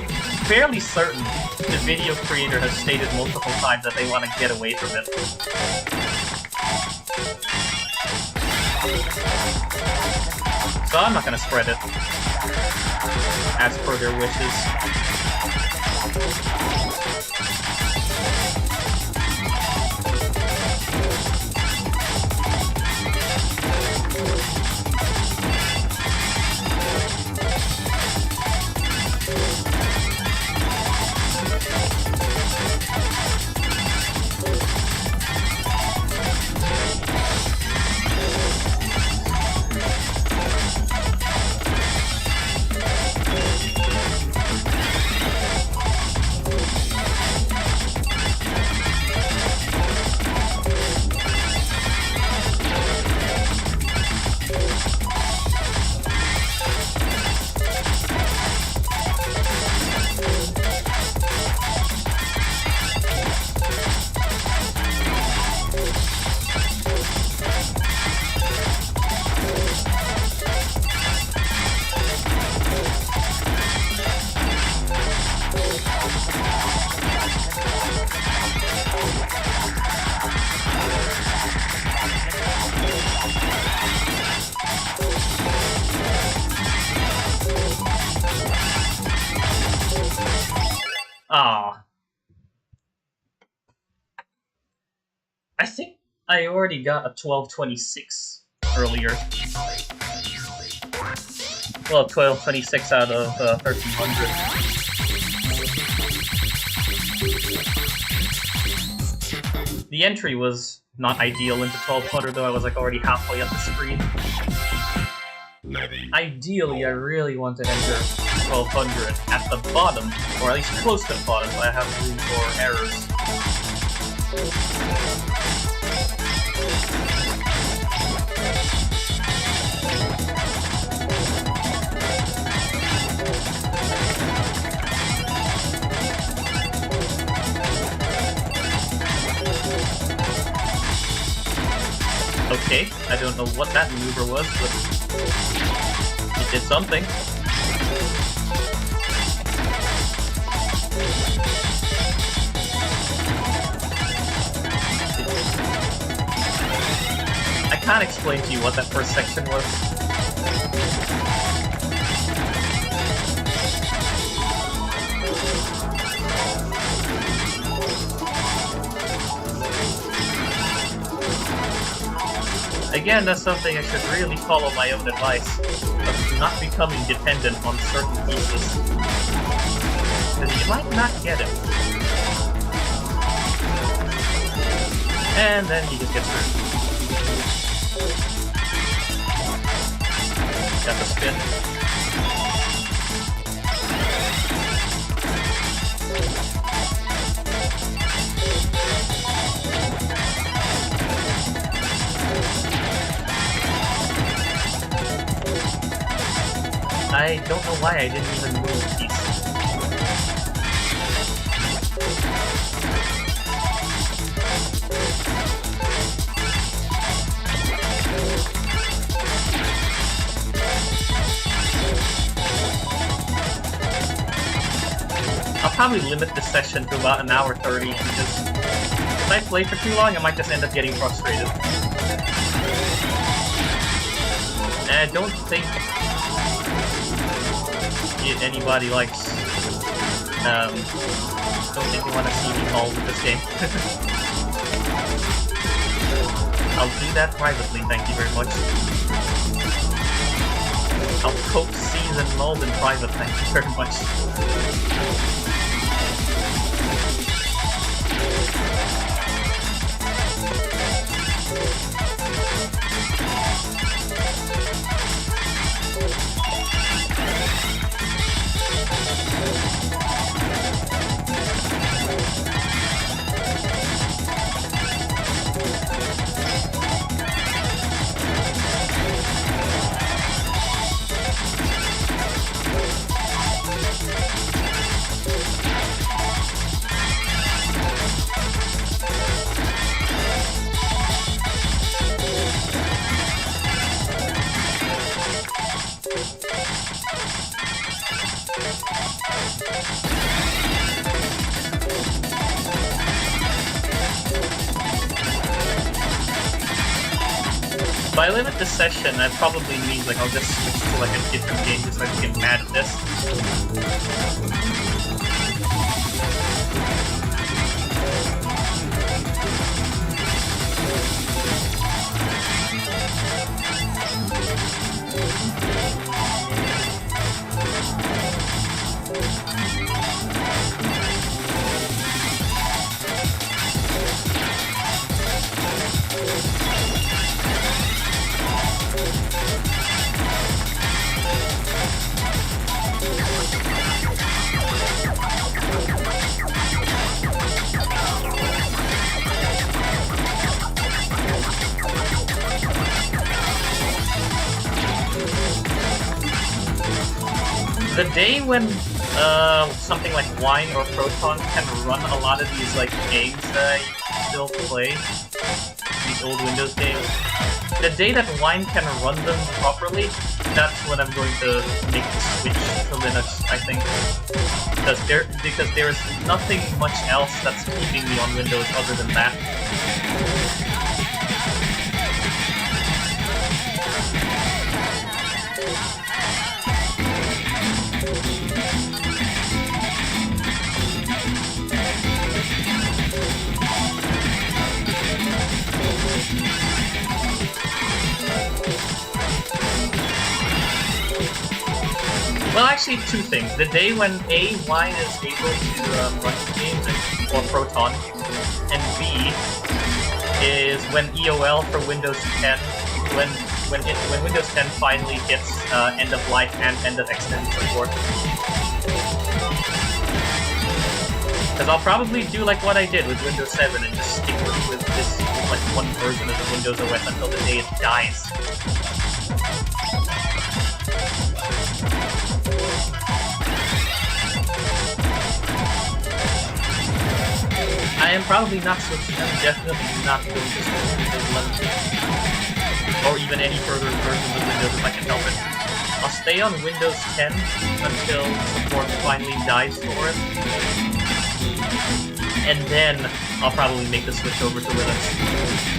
fairly certain the video creator has stated multiple times that they want to get away from it. So I'm not gonna spread it, as per their wishes. I think I already got a 1226 earlier. Well, 1226 out of 1300. The entry was not ideal into 1200, though I was like already halfway up the screen. Ideally, I really want to enter 1200 at the bottom, or at least close to the bottom, so I have room for errors. Okay, I don't know what that maneuver was, but it did something. I can't explain to you what that first section was. Again, that's something I should really follow my own advice of not becoming dependent on certain pieces. Because you might not get it. And then you just get through. Got the spin. I don't know why I didn't even move these. I'll probably limit this session to about an hour 30 because if I play for too long, I might just end up getting frustrated. And I don't think anybody likes, don't think you want to see me haul with this game. I'll do that privately, thank you very much. I'll coax, season, mold in private, thank you very much. If I limit this session, that probably means like I'll just switch to like a different game just so I can get mad at this. The day when something like Wine or Proton can run a lot of these like games that I still play, these old Windows games, the day that Wine can run them properly, that's when I'm going to make the switch to Linux, I think. Because there's nothing much else that's keeping me on Windows other than that. Well, actually, two things. The day when A, wine is able to run games or Proton, and B is when EOL for Windows 10, when Windows 10 finally hits end of life and end of extended support. Because I'll probably do like what I did with Windows 7 and just stick with this like one version of the Windows OS until the day it dies. I am probably not switching. I'm definitely not going to switch to Windows 11 or even any further versions of Windows if I can help it. I'll stay on Windows 10 until support finally dies for it. And then I'll probably make the switch over to Linux.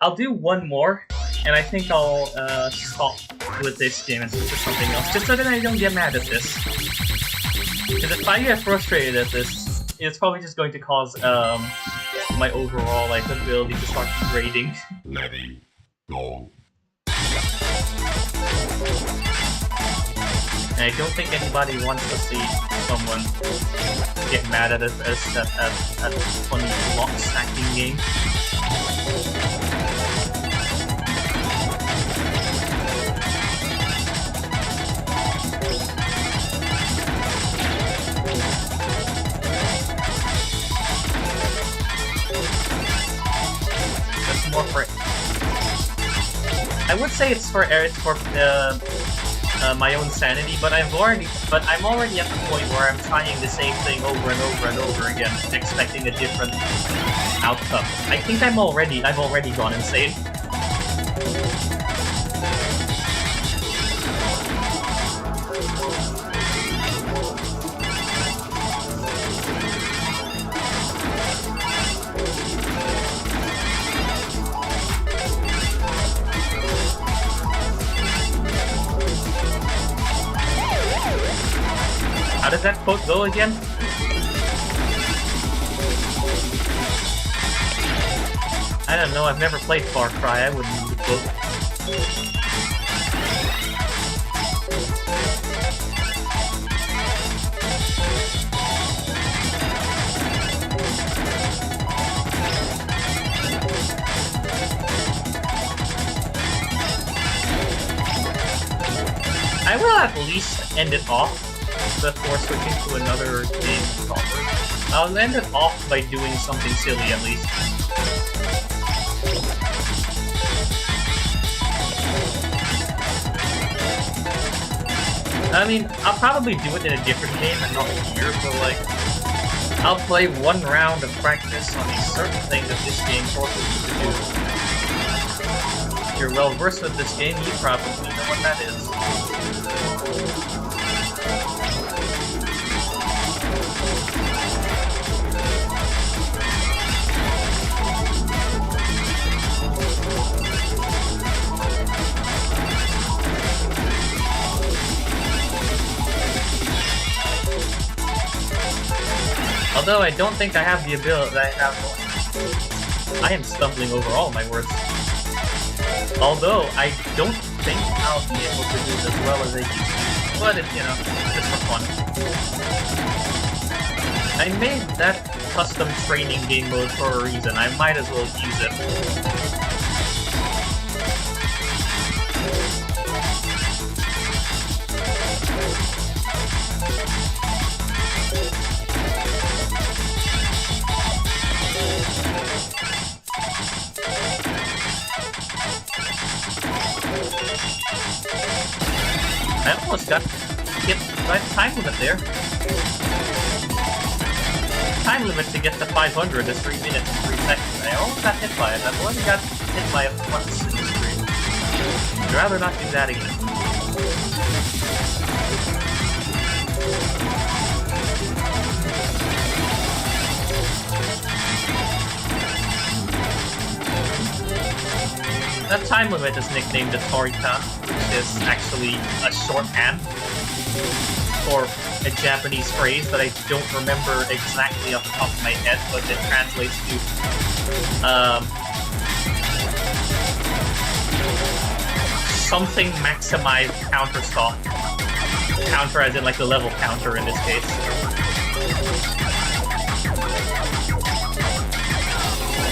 I'll do one more, and I think I'll stop with this game and switch to something else, just so that I don't get mad at this. Because if I get frustrated at this, it's probably just going to cause my overall like ability to start degrading. Letty, go. And I don't think anybody wants to see someone get mad at a funny block stacking game. More for I would say it's for my own sanity, but I'm already at the point where I'm trying the same thing over and over and over again, expecting a different outcome. I think I've already gone insane. How does that quote go again? I don't know, I've never played Far Cry, I wouldn't know the quote. I will at least end it off before switching to another game proper. I'll end it off by doing something silly at least. I mean, I'll probably do it in a different game and not here, but like, I'll play one round of practice on a certain thing that this game forces you to do. If you're well versed with this game, you probably know what that is. Although I don't think I have the ability. I am stumbling over all my words. Although I don't think I'll be able to do it as well as I used to. But it's, you know, just for fun. I made that custom training game mode for a reason. I might as well use it. I almost got hit by the time limit there. Time limit to get to 500 is 3 minutes and 3 seconds. I almost got hit by it. I've only got hit by it once in the stream. I'd rather not do that again. That time limit is nicknamed the Toritan, which is actually a shorthand for a Japanese phrase that I don't remember exactly off the top of my head, but it translates to something maximized counter stop. Counter as in like the level counter in this case.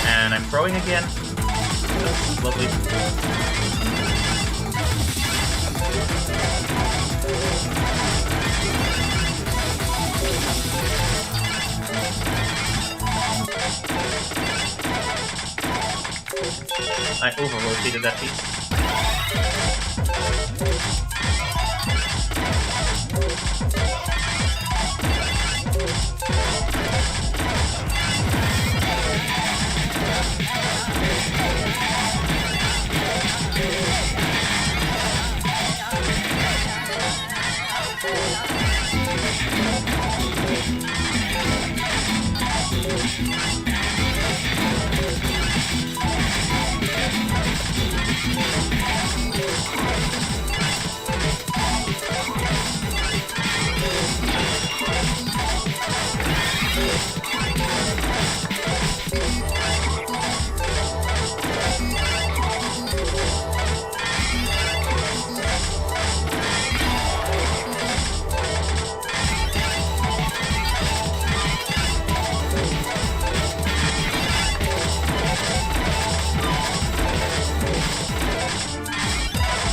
And I'm throwing again. That's lovely. I over-rotated that piece.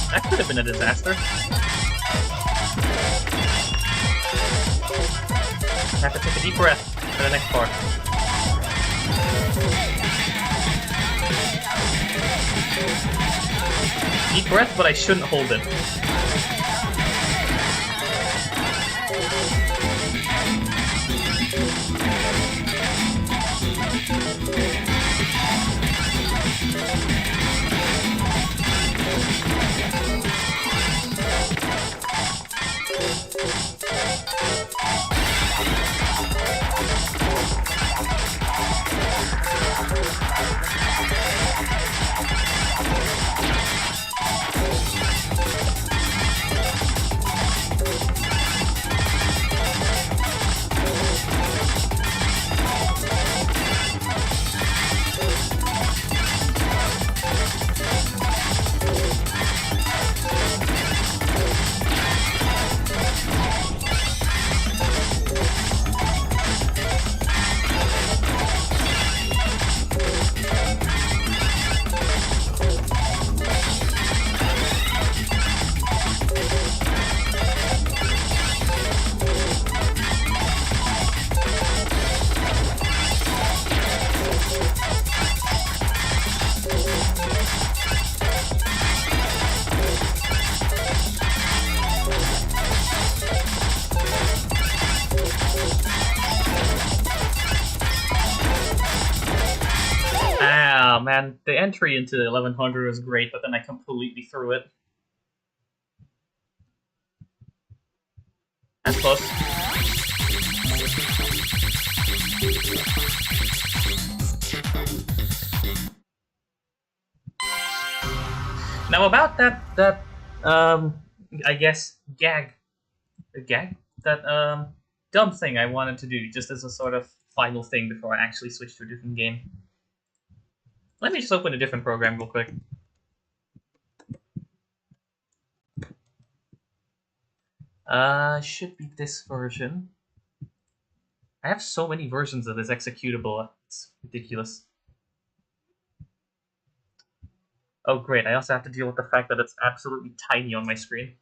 That could have been a disaster. I have to take a deep breath for the next part. Deep breath, but I shouldn't hold it. Oh man, the entry into 1100 was great, but then I completely threw it. That's close. Now about that I guess gag, that dumb thing I wanted to do just as a sort of final thing before I actually switch to a different game. Let me just open a different program real quick. Should be this version. I have so many versions of this executable, it's ridiculous. Oh great, I also have to deal with the fact that it's absolutely tiny on my screen.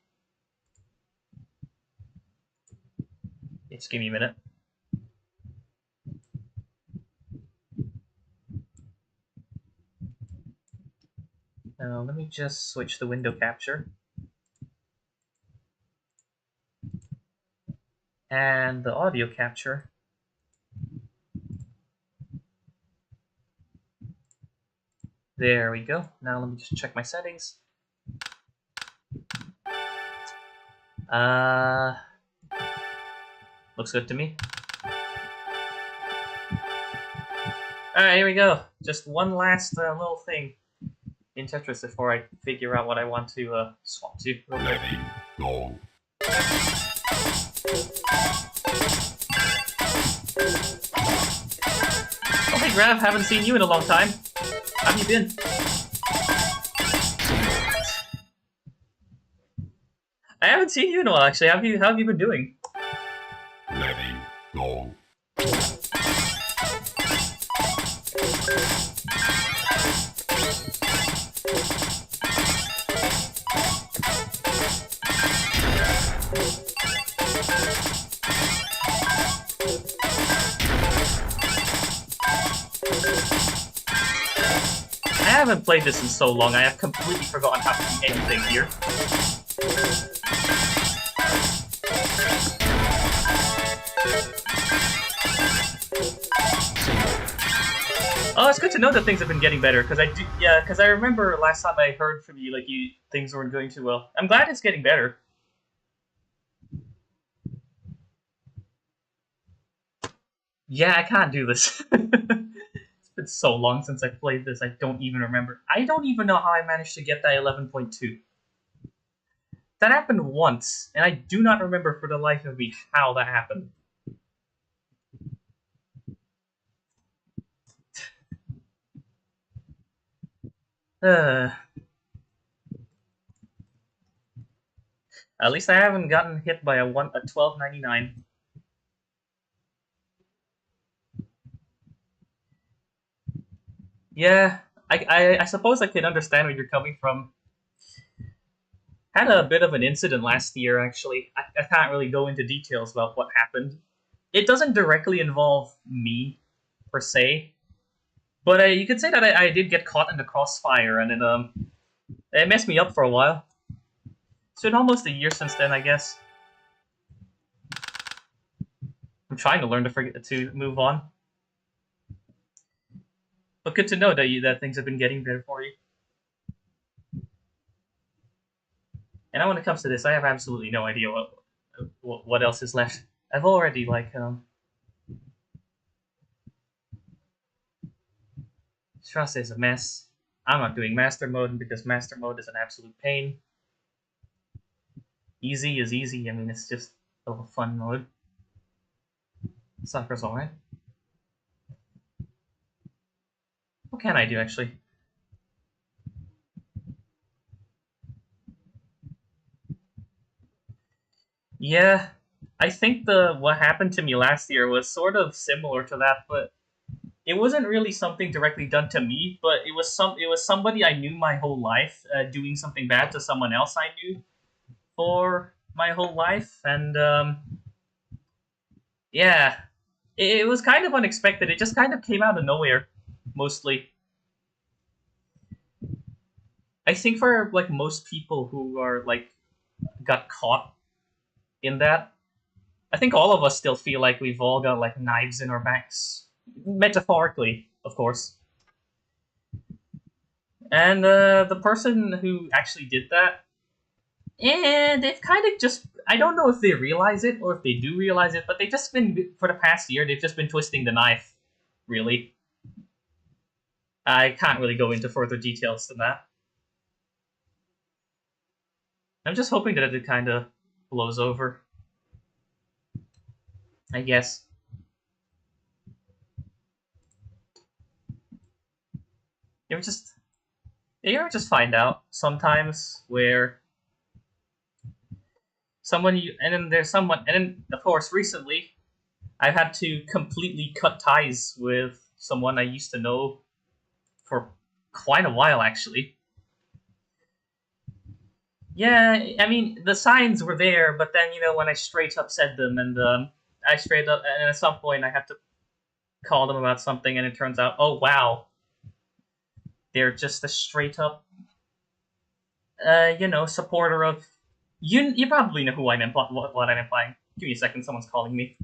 Just give me a minute. Now let me just switch the window capture. And the audio capture. There we go. Now let me just check my settings. Looks good to me. Alright, here we go. Just one last little thing in Tetris before I figure out what I want to swap to. Ready, go. Oh hey Grav, haven't seen you in a long time. How have you been? I haven't seen you in a while actually. How have you been doing? Ready, go. I haven't played this in so long, I have completely forgotten how to do anything here. Oh, it's good to know that things have been getting better, because I remember last time I heard from you, like, things weren't going too well. I'm glad it's getting better. Yeah, I can't do this. It's been so long since I played this, I don't even remember. I don't even know how I managed to get that 11.2. That happened once, and I do not remember for the life of me how that happened. At least I haven't gotten hit by a 1299. Yeah, I suppose I can understand where you're coming from. Had a bit of an incident last year, actually. I can't really go into details about what happened. It doesn't directly involve me, per se. But you could say that I did get caught in the crossfire, and it messed me up for a while. It's been almost a year since then, I guess. I'm trying to learn to move on. But good to know that things have been getting better for you. And now when it comes to this, I have absolutely no idea what else is left. I've already, like, Strauss is a mess. I'm not doing master mode because master mode is an absolute pain. Easy is easy, I mean, it's just a little fun mode. Soccer's alright. What can I do, actually? Yeah, I think what happened to me last year was sort of similar to that, but it wasn't really something directly done to me, but it was somebody I knew my whole life doing something bad to someone else I knew for my whole life, and yeah, it was kind of unexpected. It just kind of came out of nowhere, mostly. I think for like most people who are like got caught in that, I think all of us still feel like we've all got like knives in our backs, metaphorically, of course. And the person who actually did that, and they've kind of just, I don't know if they realize it or if they do realize it, but they've just been, for the past year, they've just been twisting the knife, really. I can't really go into further details than that. I'm just hoping that it kind of blows over, I guess. You ever just find out sometimes where someone you and then there's someone and then of course recently I've had to completely cut ties with someone I used to know for quite a while actually. Yeah, I mean the signs were there, but then when I straight up said them, and I straight up, and at some point I had to call them about something, and it turns out, oh wow, they're just a straight up, supporter of. You probably know who I'm what I'm implying. Give me a second, someone's calling me.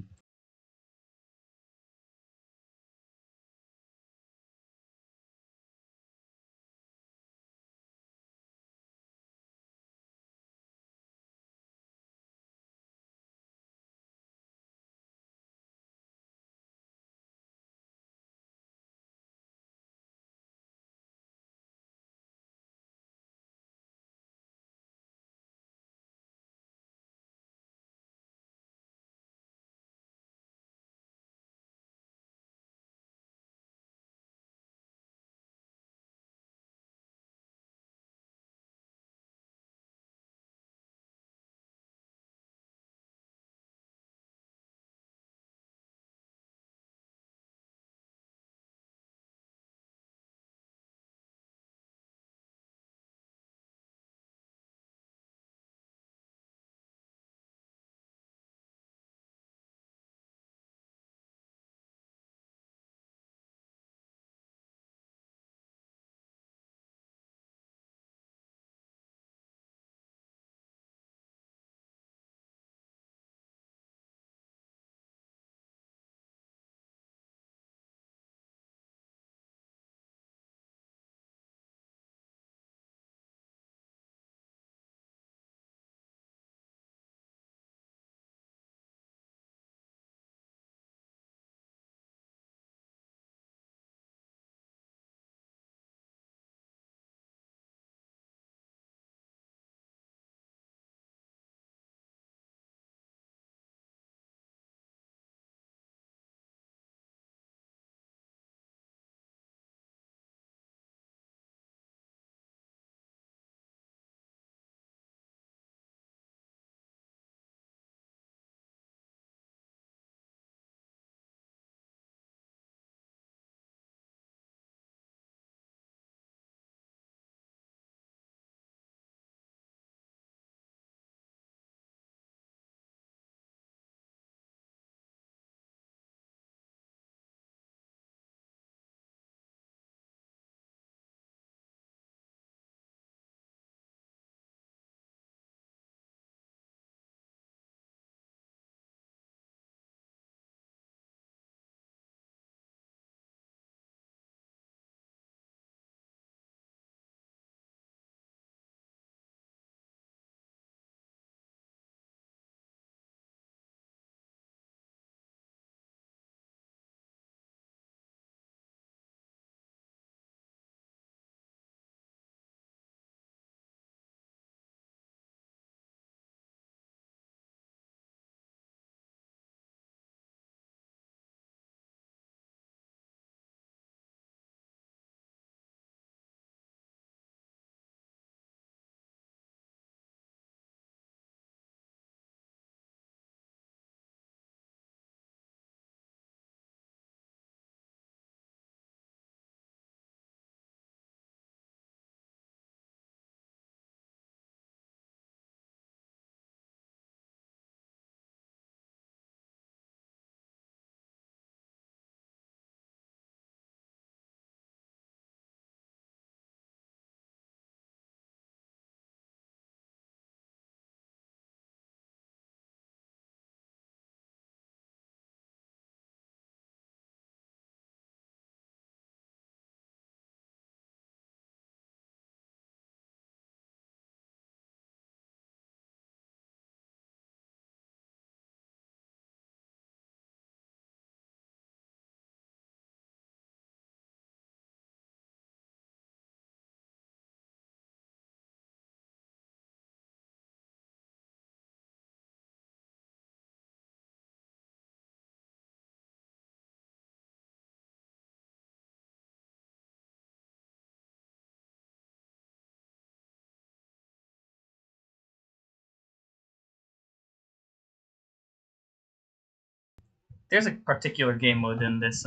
there's a particular game mode in this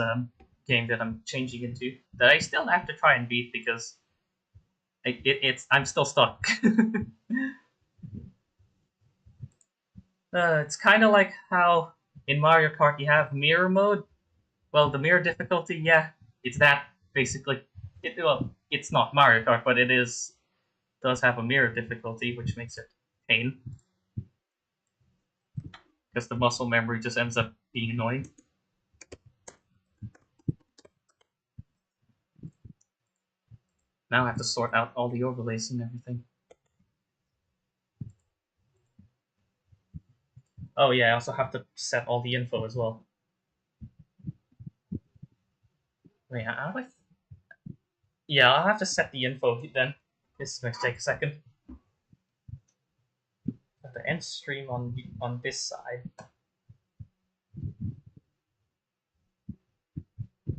game that I'm changing into that I still have to try and beat because I'm still stuck. It's kind of like how in Mario Kart you have mirror mode. Well, the mirror difficulty, yeah, it's that basically. It's not Mario Kart, but does have a mirror difficulty, which makes it pain because the muscle memory just ends up being annoying. Now I have to sort out all the overlays and everything. Oh yeah, I also have to set all the info as well. Wait, how do I? Yeah, I'll have to set the info then. This is going to take a second. Have to end stream on this side.